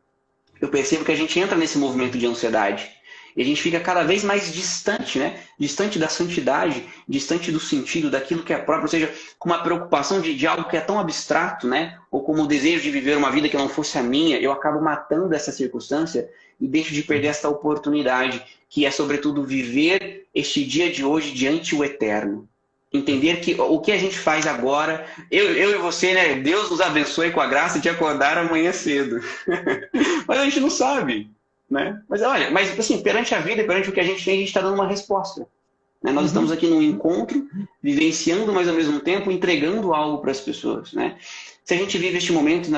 eu percebo que a gente entra nesse movimento de ansiedade. E a gente fica cada vez mais distante, né? Distante da santidade, distante do sentido, daquilo que é próprio, ou seja, com uma preocupação de algo que é tão abstrato, né? Ou como o desejo de viver uma vida que não fosse a minha, eu acabo matando essa circunstância e deixo de perder essa oportunidade, que é, sobretudo, viver este dia de hoje diante o eterno. Entender que o que a gente faz agora, eu e você, né? Deus nos abençoe com a graça de acordar amanhã cedo. Mas a gente não sabe, né? Mas olha, assim, perante a vida, perante o que a gente tem, a gente está dando uma resposta. Né? Nós estamos aqui num encontro, vivenciando, mas ao mesmo tempo entregando algo para as pessoas, né? Se a gente vive este momento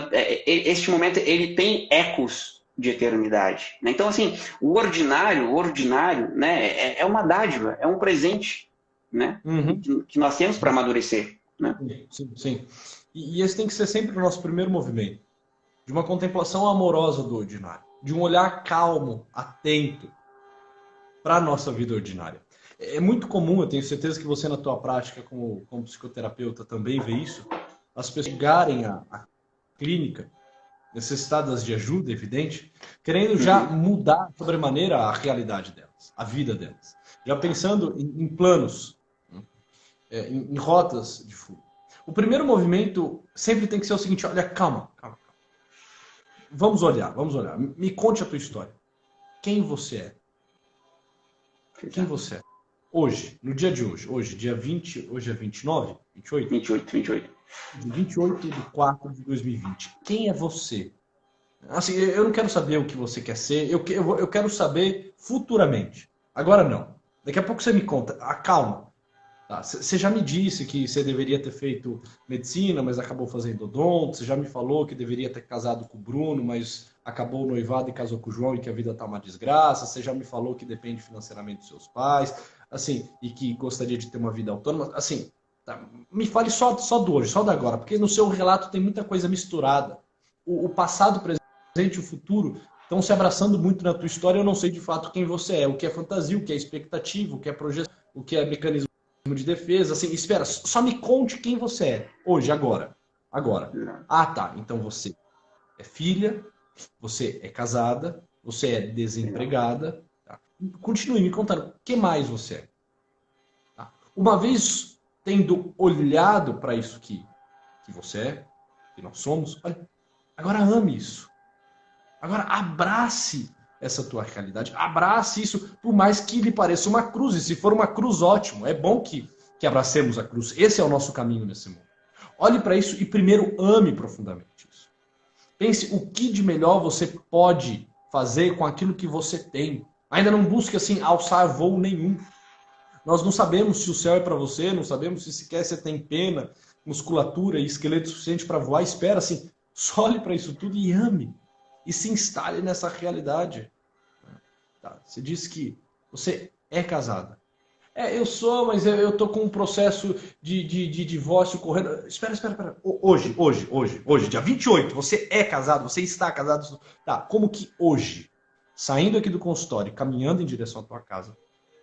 ele tem ecos de eternidade. Né? Então, assim, o ordinário, né? É uma dádiva, é um presente, né? Que nós temos para amadurecer. Né? Sim. E esse tem que ser sempre o nosso primeiro movimento. De uma contemplação amorosa do ordinário. De um olhar calmo, atento para a nossa vida ordinária. É muito comum, eu tenho certeza que você na tua prática como psicoterapeuta também vê isso, as pessoas chegarem à clínica necessitadas de ajuda, evidente, querendo já mudar sobremaneira a realidade delas, a vida delas. Já pensando em planos, em rotas de fuga. O primeiro movimento sempre tem que ser o seguinte, olha, calma. Vamos olhar. Me conte a tua história. Quem você é? Quem você é? Hoje, no dia de hoje. Hoje, dia 20, hoje é 29? 28? 28. 28 de 4 de 2020. Quem é você? Assim, eu não quero saber o que você quer ser, eu quero saber futuramente. Agora não. Daqui a pouco você me conta. Calma. Tá, você já me disse que você deveria ter feito medicina, mas acabou fazendo odonto. Você já me falou que deveria ter casado com o Bruno, mas acabou noivado e casou com o João e que a vida tá uma desgraça. Você já me falou que depende financeiramente dos seus pais, assim, e que gostaria de ter uma vida autônoma. Assim, tá, me fale só do hoje, só da agora, porque no seu relato tem muita coisa misturada. O passado, o presente e o futuro estão se abraçando muito na tua história. Eu não sei de fato quem você é, o que é fantasia, o que é expectativa, o que é projeção, o que é mecanismo de defesa, assim, espera, só me conte quem você é, hoje, agora. Agora. Ah, tá, então você é filha, você é casada, você é desempregada. Tá? Continue me contando, o que mais você é? Tá? Uma vez tendo olhado para isso que você é, que nós somos, olha, agora ame isso. Agora abrace essa tua realidade. Abrace isso, por mais que lhe pareça uma cruz. E se for uma cruz, ótimo. É bom que abracemos a cruz. Esse é o nosso caminho nesse mundo. Olhe para isso e primeiro ame profundamente isso. Pense o que de melhor você pode fazer com aquilo que você tem. Ainda não busque assim alçar voo nenhum. Nós não sabemos se o céu é para você, não sabemos se sequer você tem pena, musculatura e esqueleto suficiente para voar. Espera assim, só olhe para isso tudo e ame. E se instale nessa realidade. Tá, você disse que você é casada. Eu sou, mas eu tô com um processo de divórcio correndo. Espera. Hoje, dia 28, você é casado, você está casado. Tá, como que hoje, saindo aqui do consultório, caminhando em direção à tua casa,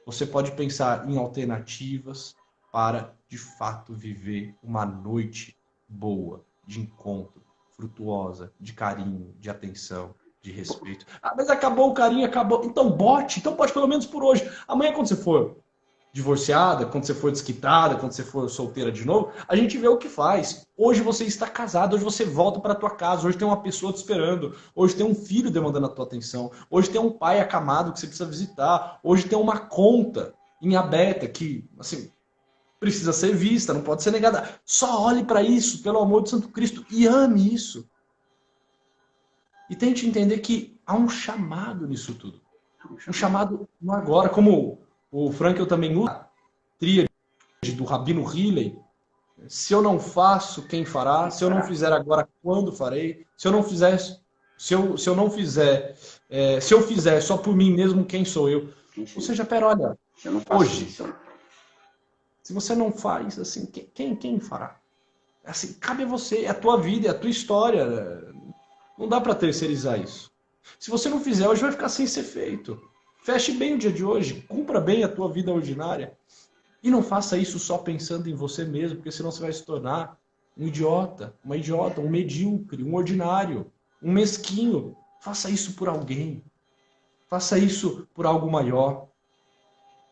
você pode pensar em alternativas para, de fato, viver uma noite boa, de encontro, frutuosa, de carinho, de atenção, de respeito. Ah, mas acabou o carinho, acabou. Então bote pelo menos por hoje. Amanhã, quando você for divorciada, quando você for desquitada, quando você for solteira de novo, a gente vê o que faz. Hoje você está casado, hoje você volta para tua casa, hoje tem uma pessoa te esperando, hoje tem um filho demandando a tua atenção, hoje tem um pai acamado que você precisa visitar, hoje tem uma conta em aberta que, assim, precisa ser vista, não pode ser negada. Só olhe para isso, pelo amor de Santo Cristo, e ame isso. E tente entender que há um chamado nisso tudo. Um chamado no agora, como o Frankel também usa, tríade do Rabino Hillel. Se eu não faço, quem fará? Se eu não fizer agora, quando farei? Se eu não fizer, se eu não fizer, se eu fizer só por mim mesmo, quem sou eu? Ou seja, pera, olha, hoje, se você não faz, assim, quem fará? Assim, cabe a você, é a tua vida, é a tua história. Não dá para terceirizar isso. Se você não fizer, hoje vai ficar sem ser feito. Feche bem o dia de hoje, cumpra bem a tua vida ordinária. E não faça isso só pensando em você mesmo, porque senão você vai se tornar um idiota, uma idiota, um medíocre, um ordinário, um mesquinho. Faça isso por alguém. Faça isso por algo maior.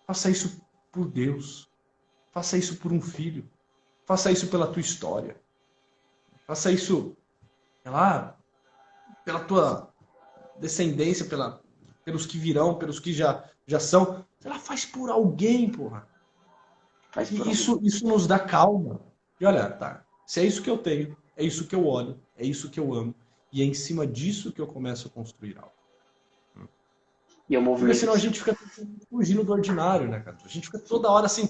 Faça isso por Deus. Faça isso por um filho. Faça isso pela tua história. Faça isso, sei lá, pela tua descendência, pelos que virão, pelos que já são. Ela faz por alguém, porra. E isso nos dá calma. E olha, tá, se é isso que eu tenho, é isso que eu olho, é isso que eu amo, e é em cima disso que eu começo a construir algo. E eu Porque senão a gente fica fugindo do ordinário, né, cara? A gente fica toda hora assim,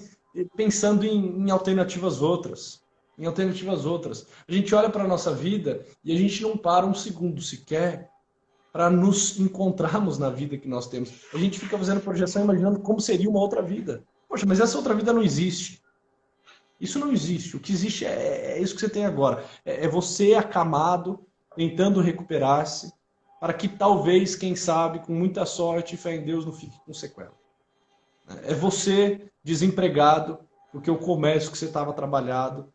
pensando em alternativas outras. Em alternativas outras. A gente olha para a nossa vida e a gente não para um segundo sequer para nos encontrarmos na vida que nós temos. A gente fica fazendo projeção imaginando como seria uma outra vida. Poxa, mas essa outra vida não existe. Isso não existe. O que existe é isso que você tem agora. É você acamado, tentando recuperar-se, para que talvez, quem sabe, com muita sorte e fé em Deus, não fique com sequela. É você desempregado, porque o comércio que você estava trabalhando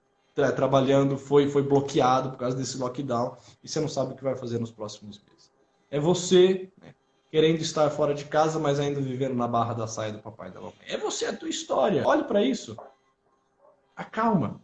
foi bloqueado por causa desse lockdown, e você não sabe o que vai fazer nos próximos meses. É você, né, querendo estar fora de casa, mas ainda vivendo na barra da saia do papai e da mamãe. É você, a tua história. Olhe para isso. Acalma.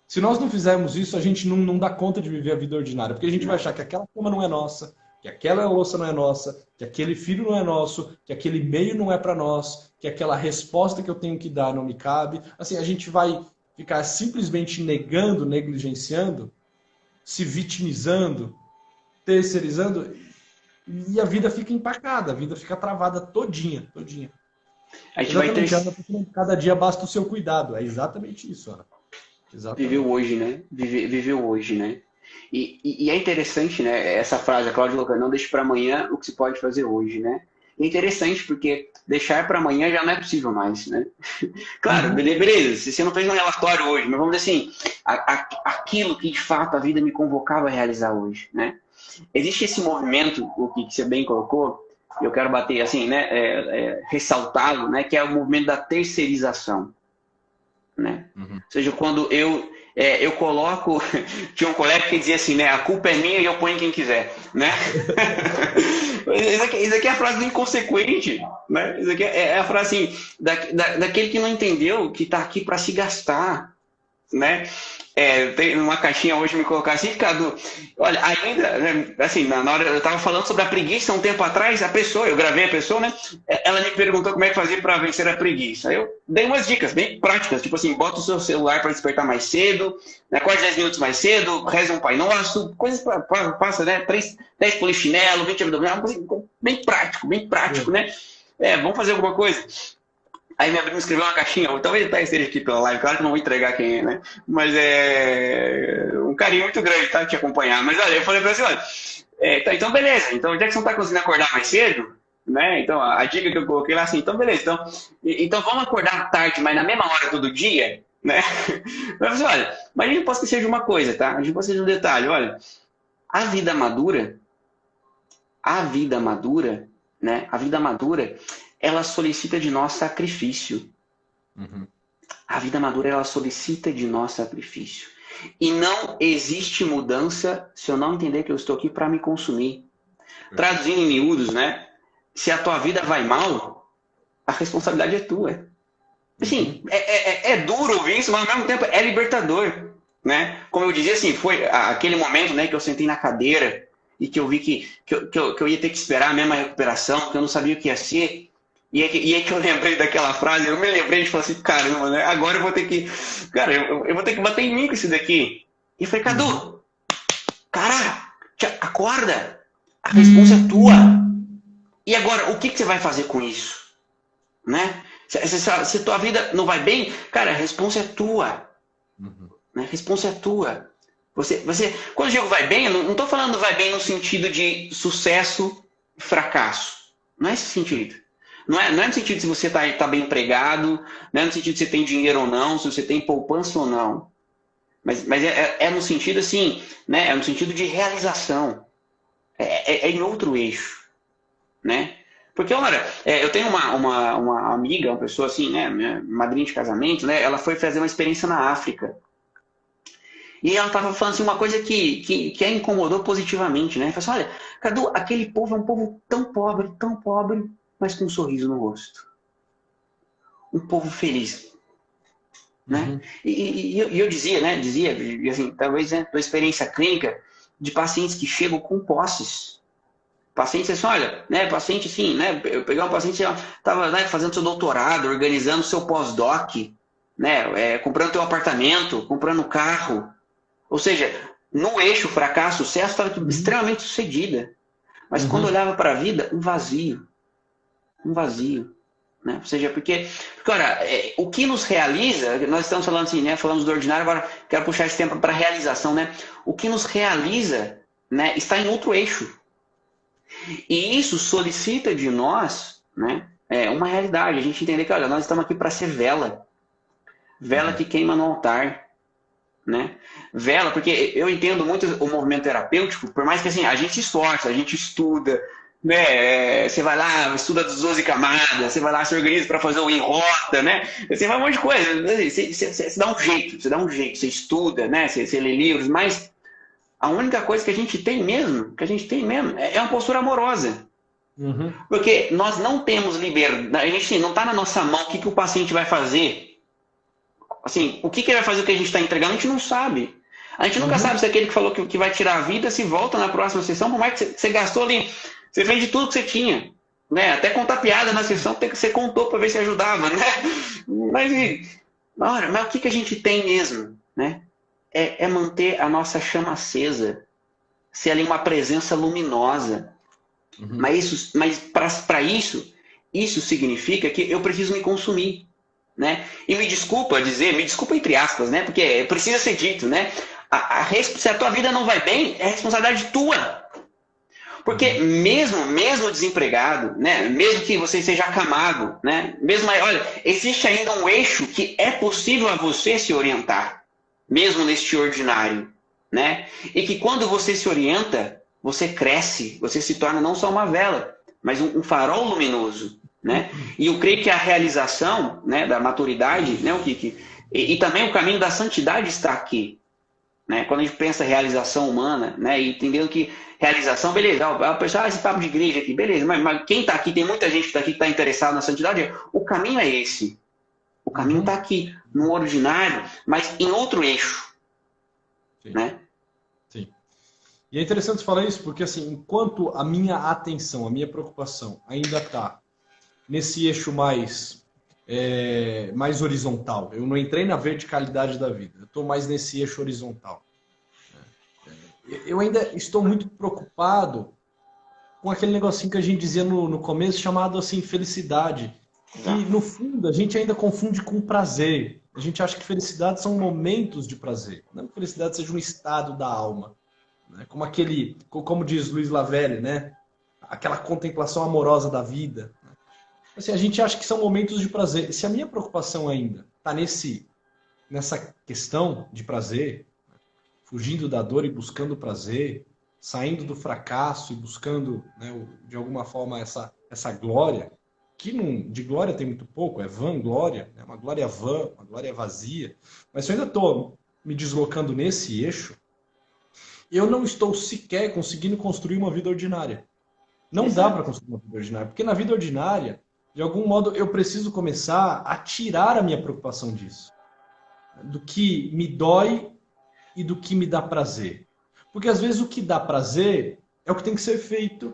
Se nós não fizermos isso, a gente não dá conta de viver a vida ordinária, porque a gente vai achar que aquela cama não é nossa, que aquela louça não é nossa, que aquele filho não é nosso, que aquele e-mail não é para nós, que aquela resposta que eu tenho que dar não me cabe. Assim, a gente vai ficar simplesmente negando, negligenciando, se vitimizando, terceirizando, e a vida fica empacada, a vida fica travada todinha. A gente vai ter... Cada dia basta o seu cuidado. É exatamente isso, Ana. Exatamente. Viveu hoje, né? Viveu hoje, né? E é interessante, né? Essa frase, a Cláudia colocou, não deixe para amanhã o que se pode fazer hoje, né? É interessante porque deixar para amanhã já não é possível mais, né? Claro, beleza, se você não fez um relatório hoje, mas vamos dizer assim, aquilo que de fato a vida me convocava a realizar hoje, né? Existe esse movimento, o que você bem colocou, eu quero bater assim, né? Ressaltá-lo, né? Que é o movimento da terceirização, né? Ou seja, quando eu coloco... Tinha um colega que dizia assim, né? A culpa é minha e eu ponho quem quiser, né? Isso aqui é a frase do inconsequente, né? Isso aqui é a frase assim, daquele que não entendeu que está aqui para se gastar, né? Tem uma caixinha hoje me colocar assim, Cadu, olha, ainda, né, assim, na hora eu estava falando sobre a preguiça um tempo atrás, eu gravei a pessoa, né? Ela me perguntou como é que fazer para vencer a preguiça. Eu dei umas dicas bem práticas, tipo assim, bota o seu celular para despertar mais cedo, né, acorde 10 minutos mais cedo, reza um Pai Nosso, coisas passa, né? 10 polichinelo, 20 abdominal, bem prático, né? Vamos fazer alguma coisa. Aí minha prima escreveu uma caixinha, talvez até esteja aqui pela live, claro que não vou entregar quem é, né? Mas é um carinho muito grande, tá? Te acompanhar. Mas olha, eu falei pra você, olha, tá, então beleza, então já que você não tá conseguindo acordar mais cedo, né? Então a dica que eu coloquei lá assim, então beleza, então vamos acordar tarde, mas na mesma hora todo dia, né? Mas olha, mas a gente pode esquecer de uma coisa, tá? A gente pode esquecer de um detalhe, olha, a vida madura, né? A vida madura, ela solicita de nós sacrifício. A vida madura, ela solicita de nós sacrifício. E não existe mudança se eu não entender que eu estou aqui para me consumir. Traduzindo em miúdos, né? Se a tua vida vai mal, a responsabilidade é tua. Assim, é duro ouvir isso, mas ao mesmo tempo é libertador, né? Como eu dizia, assim, foi aquele momento, né, que eu sentei na cadeira e que eu vi que eu ia ter que esperar a mesma recuperação, que eu não sabia o que ia ser. E aí que eu lembrei daquela frase, eu me lembrei de falar assim, caramba, né? Agora eu vou ter que... Cara, eu vou ter que bater em mim com isso daqui. E eu falei, Cadu, cara, acorda. A resposta é tua. E agora, o que você vai fazer com isso? Né? Se a tua vida não vai bem, cara, a resposta é tua. Né? A resposta é tua. Quando eu digo vai bem, eu não estou falando vai bem no sentido de sucesso e fracasso. Não é esse sentido. Não é no sentido de se você está bem empregado, não é no sentido de se você tem dinheiro ou não, se você tem poupança ou não. Mas é no sentido assim, né? É no sentido de realização. É em outro eixo, né? Porque, olha, eu tenho uma amiga, uma pessoa assim, né? Minha madrinha de casamento, né? Ela foi fazer uma experiência na África. E ela estava falando assim, uma coisa que a incomodou positivamente, né? Ela falou assim, olha, Cadu, aquele povo é um povo tão pobre, mas com um sorriso no rosto. Um povo feliz. Né? E eu dizia, né? Assim, talvez, né, pela experiência clínica, de pacientes que chegam com posses. Pacientes assim, olha, né? Paciente assim, né? Eu peguei uma paciente que estava, né, fazendo seu doutorado, organizando seu pós-doc, né? Comprando teu apartamento, comprando carro. Ou seja, no eixo fracasso-sucesso, estava extremamente sucedida. Mas quando olhava para a vida, um vazio. Né? Ou seja, porque olha, o que nos realiza, nós estamos falando assim, né? Falamos do ordinário, agora quero puxar esse tempo para a realização, né? O que nos realiza, né, está em outro eixo. E isso solicita de nós, né, uma realidade. A gente entender que, olha, nós estamos aqui para ser vela. Vela que queima no altar. Né? Vela, porque eu entendo muito o movimento terapêutico, por mais que assim, a gente se esforça, a gente estuda, né? Você vai lá, estuda das 12 camadas, você vai lá, se organiza para fazer o enrota, né? Você vai um monte de coisa, você dá um jeito, você estuda, né? Você lê livros, mas a única coisa que a gente tem mesmo, é uma postura amorosa. Porque nós não temos liberdade, a gente não está na nossa mão o que o paciente vai fazer. Assim, o que ele vai fazer o que a gente está entregando, a gente não sabe. A gente nunca sabe se aquele que falou que vai tirar a vida, se volta na próxima sessão, por mais que você gastou ali, você fez de tudo que você tinha. Né? Até contar piada na sessão, você contou para ver se ajudava. Né? Mas o que a gente tem mesmo? Né? É manter a nossa chama acesa. ser ali uma presença luminosa. Mas para isso significa que eu preciso me consumir, né? E me desculpa dizer, me desculpa entre aspas, né? Porque precisa ser dito, né? Se a tua vida não vai bem, é responsabilidade tua. Porque mesmo desempregado, né? Mesmo que você seja acamado, né? Mesmo, olha, existe ainda um eixo que é possível a você se orientar, mesmo neste ordinário, né? E que quando você se orienta, você cresce, você se torna não só uma vela, mas um farol luminoso, né? E eu creio que a realização, né, da maturidade, né, e também o caminho da santidade está aqui, né? Quando a gente pensa em realização humana, né, e entendendo que realização, beleza, o pessoal, esse papo de igreja aqui, beleza, mas quem está aqui, tem muita gente que está aqui que está interessado na santidade, o caminho é esse. O caminho está aqui, no ordinário, mas em outro eixo. Sim. Né? Sim. E é interessante falar isso, porque assim, enquanto a minha atenção, a minha preocupação ainda está nesse eixo mais horizontal, eu não entrei na verticalidade da vida, eu estou mais nesse eixo horizontal. Eu ainda estou muito preocupado com aquele negocinho que a gente dizia no começo, chamado assim, felicidade. E no fundo a gente ainda confunde com prazer. A gente acha que felicidade são momentos de prazer. Não que felicidade seja um estado da alma. Né? Como diz Luiz Lavelle, né? Aquela contemplação amorosa da vida. Assim, a gente acha que são momentos de prazer. Se a minha preocupação ainda está nessa questão de prazer, fugindo da dor e buscando prazer, saindo do fracasso e buscando, né, de alguma forma, essa glória, que de glória tem muito pouco, é vanglória, né, uma glória vã, uma glória vazia. Mas se eu ainda estou me deslocando nesse eixo, eu não estou sequer conseguindo construir uma vida ordinária. Não dá para construir uma vida ordinária, porque na vida ordinária, de algum modo, eu preciso começar a tirar a minha preocupação disso. Do que me dói e do que me dá prazer. Porque às vezes o que dá prazer é o que tem que ser feito.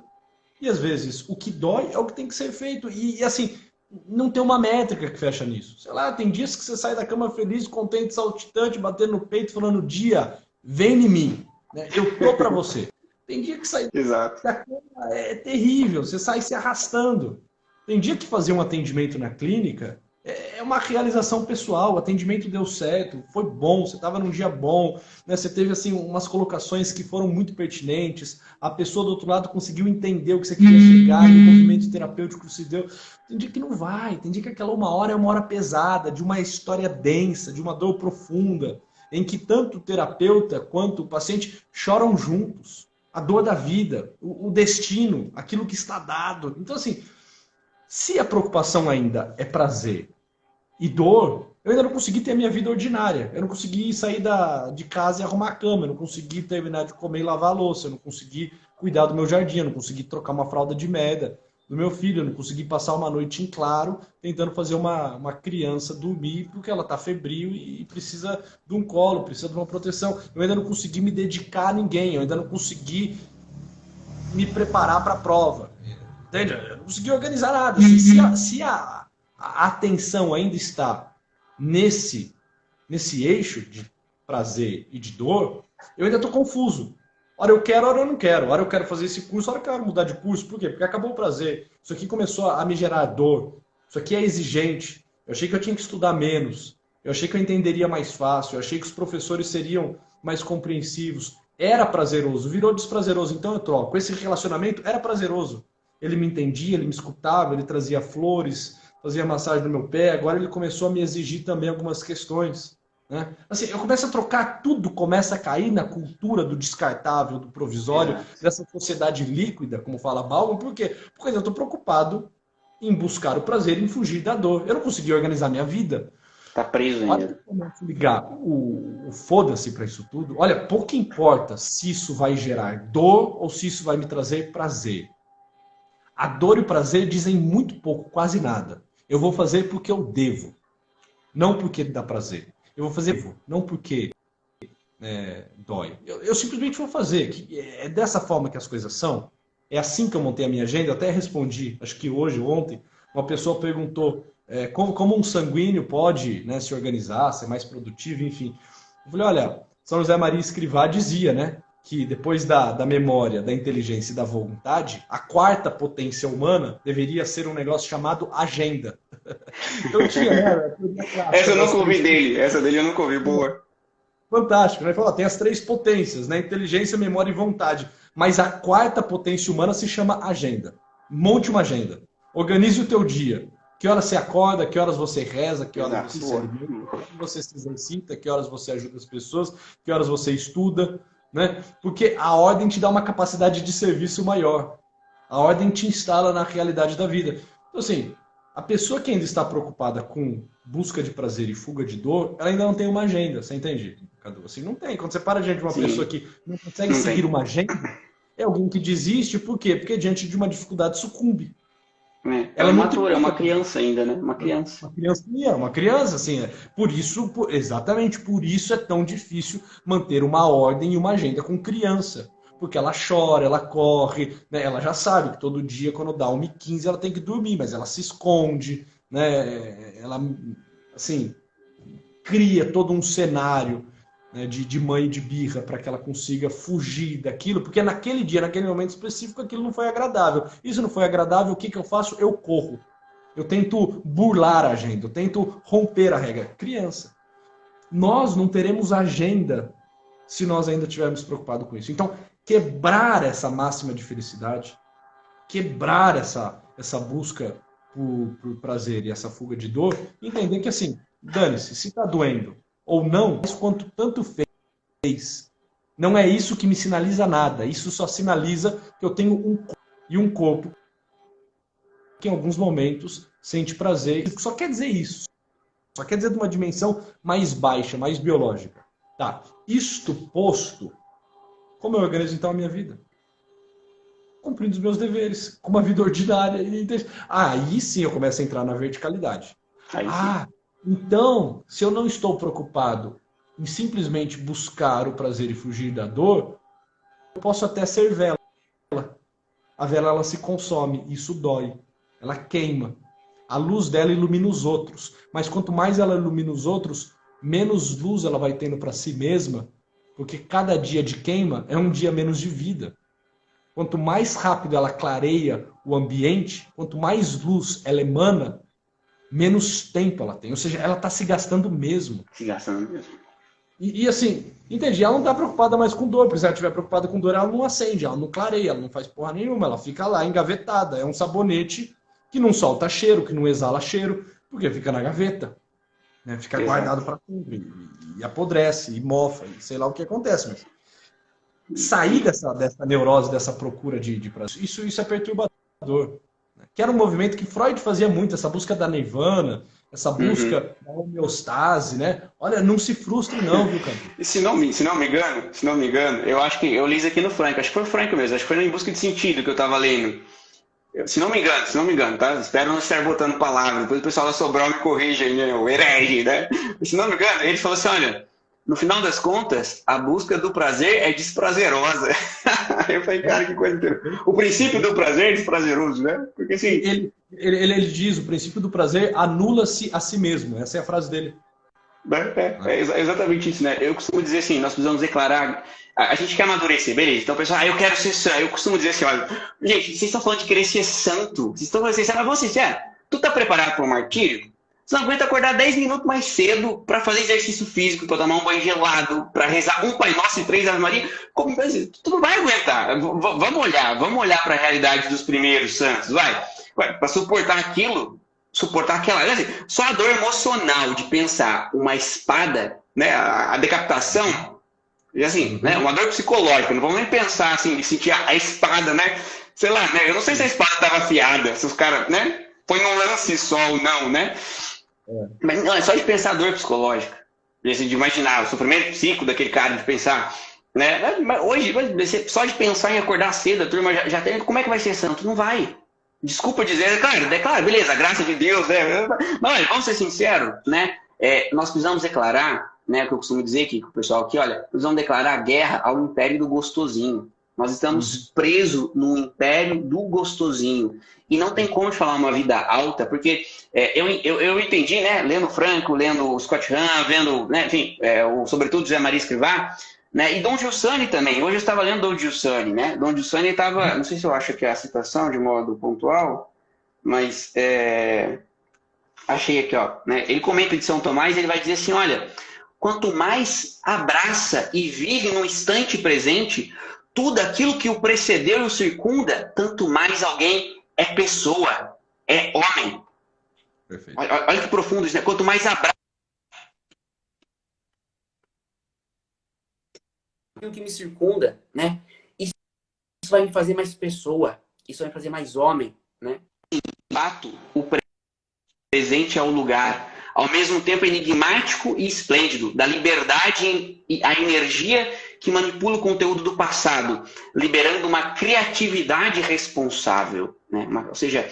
E às vezes o que dói é o que tem que ser feito. E assim, não tem uma métrica que fecha nisso. Sei lá, tem dias que você sai da cama feliz, contente, saltitante, batendo no peito, falando, dia, vem em mim. Né? Eu tô pra você. Tem dia que sair da cama é terrível, você sai se arrastando. Tem dia que fazer um atendimento na clínica é uma realização pessoal, o atendimento deu certo, foi bom, você estava num dia bom, né? Você teve assim, umas colocações que foram muito pertinentes, a pessoa do outro lado conseguiu entender o que você queria chegar, e o movimento terapêutico que se deu. Tem dia que não vai, tem dia que aquela uma hora é uma hora pesada, de uma história densa, de uma dor profunda, em que tanto o terapeuta quanto o paciente choram juntos. A dor da vida, o destino, aquilo que está dado. Então assim, se a preocupação ainda é prazer e dor, eu ainda não consegui ter a minha vida ordinária. Eu não consegui sair de casa e arrumar a cama. Eu não consegui terminar de comer e lavar a louça. Eu não consegui cuidar do meu jardim. Eu não consegui trocar uma fralda de merda do meu filho. Eu não consegui passar uma noite em claro tentando fazer uma criança dormir porque ela está febril e precisa de um colo, precisa de uma proteção. Eu ainda não consegui me dedicar a ninguém. Eu ainda não consegui me preparar para a prova. Entende? Eu não consegui organizar nada. Se a atenção ainda está nesse eixo de prazer e de dor, eu ainda estou confuso. Ora eu quero, ora eu não quero. Ora eu quero fazer esse curso, ora eu quero mudar de curso. Por quê? Porque acabou o prazer. Isso aqui começou a me gerar dor. Isso aqui é exigente. Eu achei que eu tinha que estudar menos. Eu achei que eu entenderia mais fácil. Eu achei que os professores seriam mais compreensivos. Era prazeroso, virou desprazeroso. Então eu troco. Esse relacionamento era prazeroso. Ele me entendia, ele me escutava, ele trazia flores, fazia massagem no meu pé. Agora ele começou a me exigir também algumas questões. Né? Assim, eu começo a trocar tudo, começa a cair na cultura do descartável, do provisório, dessa sociedade líquida, como fala Bauman. Por quê? Porque eu estou preocupado em buscar o prazer, em fugir da dor. Eu não consegui organizar minha vida. Tá preso ainda. Olha, começo a ligar o foda-se para isso tudo. Olha, pouco importa se isso vai gerar dor ou se isso vai me trazer prazer. A dor e o prazer dizem muito pouco, quase nada. Eu vou fazer porque eu devo, não porque dá prazer. Eu vou fazer não porque dói. Eu simplesmente vou fazer. É dessa forma que as coisas são. É assim que eu montei a minha agenda. Eu até respondi, acho que hoje ou ontem, uma pessoa perguntou como um sanguíneo pode, né, se organizar, ser mais produtivo, enfim. Eu falei, olha, São José Maria Escrivá dizia, né, que depois da memória, da inteligência e da vontade, a quarta potência humana deveria ser um negócio chamado agenda. Então tinha, né? Essa eu nunca ouvi dele, essa dele eu nunca ouvi, boa. Fantástico, né? Ele falou, tem as três potências, né? Inteligência, memória e vontade. Mas a quarta potência humana se chama agenda. Monte uma agenda. Organize o teu dia. Que horas você acorda, que horas você reza, que horas você se alimenta, que horas você se exercita, que horas você ajuda as pessoas, que horas você estuda, né? Porque a ordem te dá uma capacidade de serviço maior. A ordem te instala na realidade da vida. Então, assim, a pessoa que ainda está preocupada com busca de prazer e fuga de dor, ela ainda não tem uma agenda, você entende, Cadu? Assim, não tem. Quando você para diante de uma pessoa que não consegue seguir uma agenda, é alguém que desiste, por quê? Porque diante de uma dificuldade sucumbe. Ela é imatura, é uma criança ainda, né? Uma criança. Uma criança, assim. Por isso, exatamente por isso é tão difícil manter uma ordem e uma agenda com criança. Porque ela chora, ela corre, né? Ela já sabe que todo dia, quando dá 1h15, ela tem que dormir, mas ela se esconde, né? Ela, assim, cria todo um cenário, né, de mãe de birra para que ela consiga fugir daquilo, porque naquele dia, naquele momento específico, aquilo não foi agradável. Isso não foi agradável, o que eu faço? Eu corro. Eu tento burlar a agenda, eu tento romper a regra. Criança. Nós não teremos agenda se nós ainda estivermos preocupados com isso. Então, quebrar essa máxima de felicidade, quebrar essa busca por prazer e essa fuga de dor, entender que assim, dane-se, se está doendo ou não, mas quanto tanto fez. Não é isso que me sinaliza nada. Isso só sinaliza que eu tenho um corpo que em alguns momentos sente prazer. Só quer dizer isso. Só quer dizer de uma dimensão mais baixa, mais biológica. Tá. Isto posto, como eu organizo então a minha vida? Cumprindo os meus deveres, com uma vida ordinária. Aí sim eu começo a entrar na verticalidade. Então, se eu não estou preocupado em simplesmente buscar o prazer e fugir da dor, eu posso até ser vela. A vela, ela se consome, isso dói, ela queima. A luz dela ilumina os outros, mas quanto mais ela ilumina os outros, menos luz ela vai tendo para si mesma, porque cada dia de queima é um dia menos de vida. Quanto mais rápido ela clareia o ambiente, quanto mais luz ela emana, menos tempo ela tem. Ou seja, ela está se gastando mesmo. Se gastando mesmo. E assim, entendi, ela não está preocupada mais com dor, porque se ela estiver preocupada com dor, ela não acende, ela não clareia, ela não faz porra nenhuma, ela fica lá engavetada. É um sabonete que não solta cheiro, que não exala cheiro, porque fica na gaveta. Né? Fica guardado para sempre. E apodrece, e mofa, e sei lá o que acontece. Mas sair dessa neurose, dessa procura de prazer, isso é perturbador. Que era um movimento que Freud fazia muito, essa busca da nirvana, essa busca da homeostase, né? Olha, não se frustre não, viu, cara? E se não me engano, eu acho que eu li isso aqui no Franco, acho que foi o Franco mesmo, acho que foi no Em Busca de Sentido que eu tava lendo. Se não me engano, tá? Espero não estar botando palavras, depois o pessoal da Sobral me corrige aí, né? O herege, né? Se não me engano, ele falou assim, olha, no final das contas, a busca do prazer é desprazerosa. Eu falei, cara, que coisa interessante. O princípio do prazer é desprazeroso, né? Porque assim... Ele diz, o princípio do prazer anula-se a si mesmo. Essa é a frase dele. É exatamente isso, né? Eu costumo dizer assim, nós precisamos declarar... A gente quer amadurecer, beleza. Então, pessoal, eu quero ser santo. Eu costumo dizer assim, olha... Gente, vocês estão falando de querer ser santo. Vocês estão falando assim, mas vamos ser sinceros. Tu tá preparado para o martírio? Você não aguenta acordar 10 minutos mais cedo para fazer exercício físico, para tomar um banho gelado, para rezar um Pai Nosso e 3 Ave Maria. Como assim? Tu não vai aguentar. Vamos olhar para a realidade dos primeiros santos, vai. Para suportar aquilo, suportar aquela... Assim, só a dor emocional de pensar uma espada, né, a decapitação, assim, né, uma dor psicológica, não vamos nem pensar assim, de sentir a espada, né? Sei lá, né? Eu não sei se a espada estava afiada, se os caras, né? Põe num lance só ou não, né? Mas não, é só de pensar a dor psicológica. De imaginar o sofrimento psíquico daquele cara, de pensar, né? Mas hoje, só de pensar em acordar cedo, a turma já tem. Como é que vai ser santo? Não vai. Desculpa dizer, é claro, beleza, graça de Deus, né? Mas vamos ser sinceros, né? Nós precisamos declarar, né? O que eu costumo dizer aqui com o pessoal aqui, olha, precisamos declarar guerra ao império do gostosinho. Nós estamos presos no império do gostosinho. E não tem como falar uma vida alta, porque eu entendi, né, lendo Franco, lendo o Scott Hahn, vendo, né, enfim, sobretudo José Maria Escrivá, né? E Dom Giussani também. Hoje eu estava lendo Dom Giussani, né? Dom Giussani estava, não sei se eu acho que é a citação de modo pontual, mas achei aqui, ó, né? Ele comenta de São Tomás, ele vai dizer assim, olha, quanto mais abraça e vive no instante presente, tudo aquilo que o precedeu e o circunda, tanto mais alguém é pessoa, é homem. Perfeito. Olha que profundo isso, né? Quanto mais abraça aquilo que me circunda, né? Isso vai me fazer mais pessoa, isso vai me fazer mais homem, né? Fato, o presente é o lugar, ao mesmo tempo enigmático e esplêndido, da liberdade e a energia que manipula o conteúdo do passado, liberando uma criatividade responsável, né? Ou seja,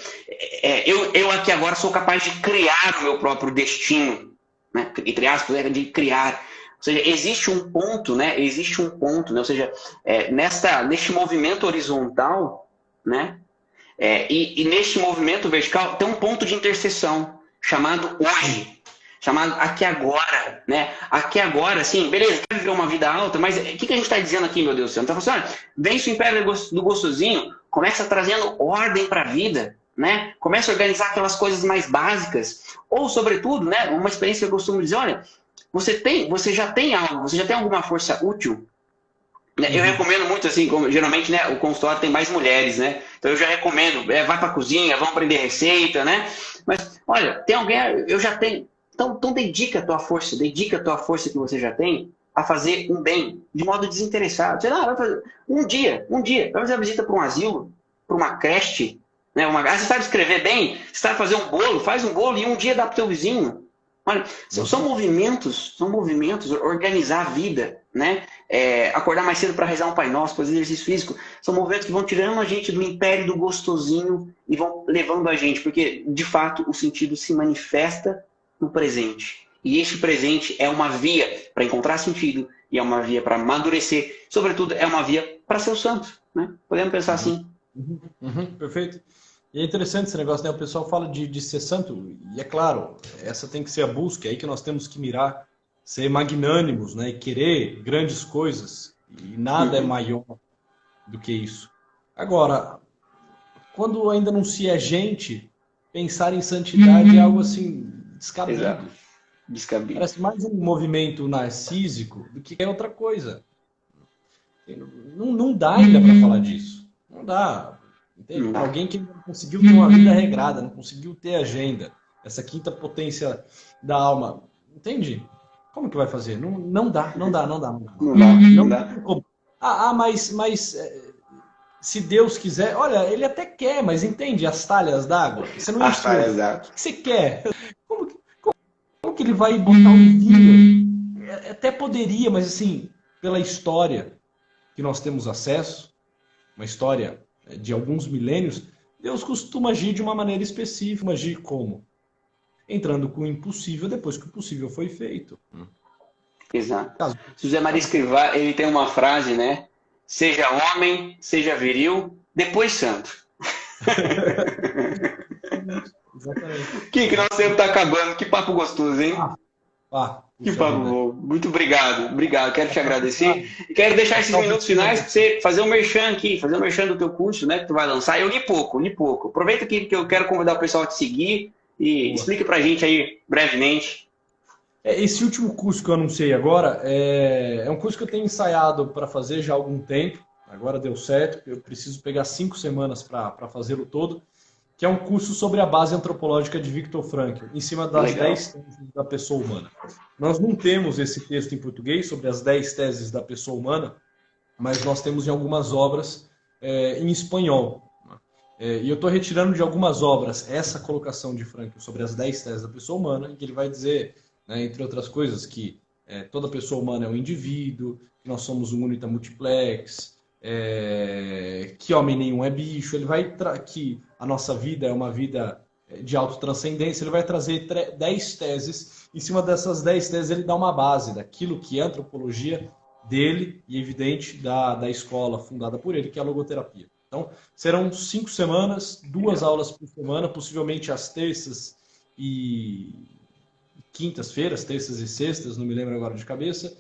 eu aqui agora sou capaz de criar o meu próprio destino, né? Entre aspas, de criar. Ou seja, existe um ponto, né? Existe um ponto, né? Ou seja, neste movimento horizontal, né? E neste movimento vertical tem um ponto de interseção chamado hoje, chamado aqui agora, né? Aqui agora, assim, beleza, quer viver uma vida alta, mas o que a gente está dizendo aqui, meu Deus do céu? Então, assim, olha, vence o império do gostosinho, começa trazendo ordem para a vida, né? Começa a organizar aquelas coisas mais básicas, ou, sobretudo, né? Uma experiência que eu costumo dizer, olha, você já tem algo, você já tem alguma força útil. Eu recomendo muito, assim, como, geralmente, né, o consultório tem mais mulheres, né? Então eu já recomendo, vai pra cozinha, vamos aprender receita, né? Mas, olha, tem alguém, eu já tenho. Então dedica a tua força que você já tem a fazer um bem, de modo desinteressado. Sei lá, vai fazer um dia, vai fazer uma visita para um asilo, para uma creche, né? Você sabe escrever bem? Você sabe fazer um bolo? Faz um bolo e um dia dá pro teu vizinho. Olha, são movimentos, organizar a vida, né? Acordar mais cedo para rezar um Pai Nosso, fazer exercício físico, são movimentos que vão tirando a gente do império do gostosinho e vão levando a gente, porque, de fato, o sentido se manifesta no presente. E este presente é uma via para encontrar sentido e é uma via para amadurecer, sobretudo, é uma via para ser o santo, né? Podemos pensar assim. Perfeito. E é interessante esse negócio, né? O pessoal fala de ser santo, e é claro, essa tem que ser a busca, é aí que nós temos que mirar, ser magnânimos, né? E querer grandes coisas, e nada é maior do que isso. Agora, quando ainda não se é gente, pensar em santidade é algo assim, descabido. Exato. Descabido. Parece mais um movimento narcísico do que outra coisa. Não dá ainda para falar disso. Não dá. Entende? Para alguém que não conseguiu ter uma vida regrada, não conseguiu ter agenda, essa quinta potência da alma, entende? Como que vai fazer? Não dá. Não dá. Mas se Deus quiser, olha, ele até quer, mas entende as talhas d'água? Você não mistura. O que você quer? Como que ele vai botar um vinho? Até poderia, mas assim, pela história que nós temos acesso, uma história de alguns milênios, Deus costuma agir de uma maneira específica. Agir como? Entrando com o impossível depois que o possível foi feito. Exato. José Maria Escrivá, ele tem uma frase, né? Seja homem, seja viril, depois santo. Exatamente. Que nosso tempo tá acabando. Que papo gostoso, hein? Que papo bom. Muito obrigado. Quero te agradecer. E quero deixar esses minutos finais para você fazer um merchan aqui, fazer um merchan do teu curso, né? Que tu vai lançar. Eu li pouco. Aproveita que eu quero convidar o pessoal a te seguir e explique pra gente aí brevemente. Esse último curso que eu anunciei agora é um curso que eu tenho ensaiado para fazer já há algum tempo. Agora deu certo. Eu preciso pegar 5 semanas para fazê-lo todo. Que é um curso sobre a base antropológica de Viktor Frankl, em cima das 10 teses da pessoa humana. Nós não temos esse texto em português sobre as 10 teses da pessoa humana, mas nós temos em algumas obras em espanhol. E eu estou retirando de algumas obras essa colocação de Frankl sobre as 10 teses da pessoa humana, em que ele vai dizer, né, entre outras coisas, que toda pessoa humana é um indivíduo, que nós somos um unita multiplex, que homem nenhum é bicho. Ele vai que a nossa vida é uma vida de autotranscendência. Ele vai trazer 10 teses. Em cima dessas 10 teses ele dá uma base daquilo que é a antropologia dele e, evidente, da escola fundada por ele, que é a logoterapia. Então, serão 5 semanas, 2 aulas por semana, possivelmente às terças e quintas-feiras, terças e sextas, não me lembro agora de cabeça.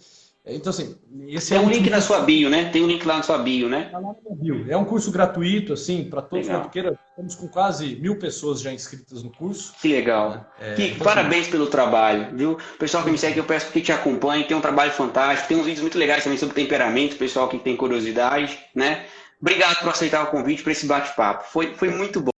Então, assim, esse Tem é o um link último na curso. sua bio, né? Tem um link lá na sua bio, né? Tá lá na minha bio. É um curso gratuito, assim, para todos os Legal. batuqueiros. Estamos com quase 1.000 pessoas já inscritas no curso. Que Né? legal. Que Então, assim, parabéns pelo trabalho, viu? O pessoal que me segue, eu peço que te acompanhe, tem um trabalho fantástico, tem uns vídeos muito legais também sobre temperamento, pessoal que tem curiosidade, né? Obrigado por aceitar o convite para esse bate-papo. Foi muito bom.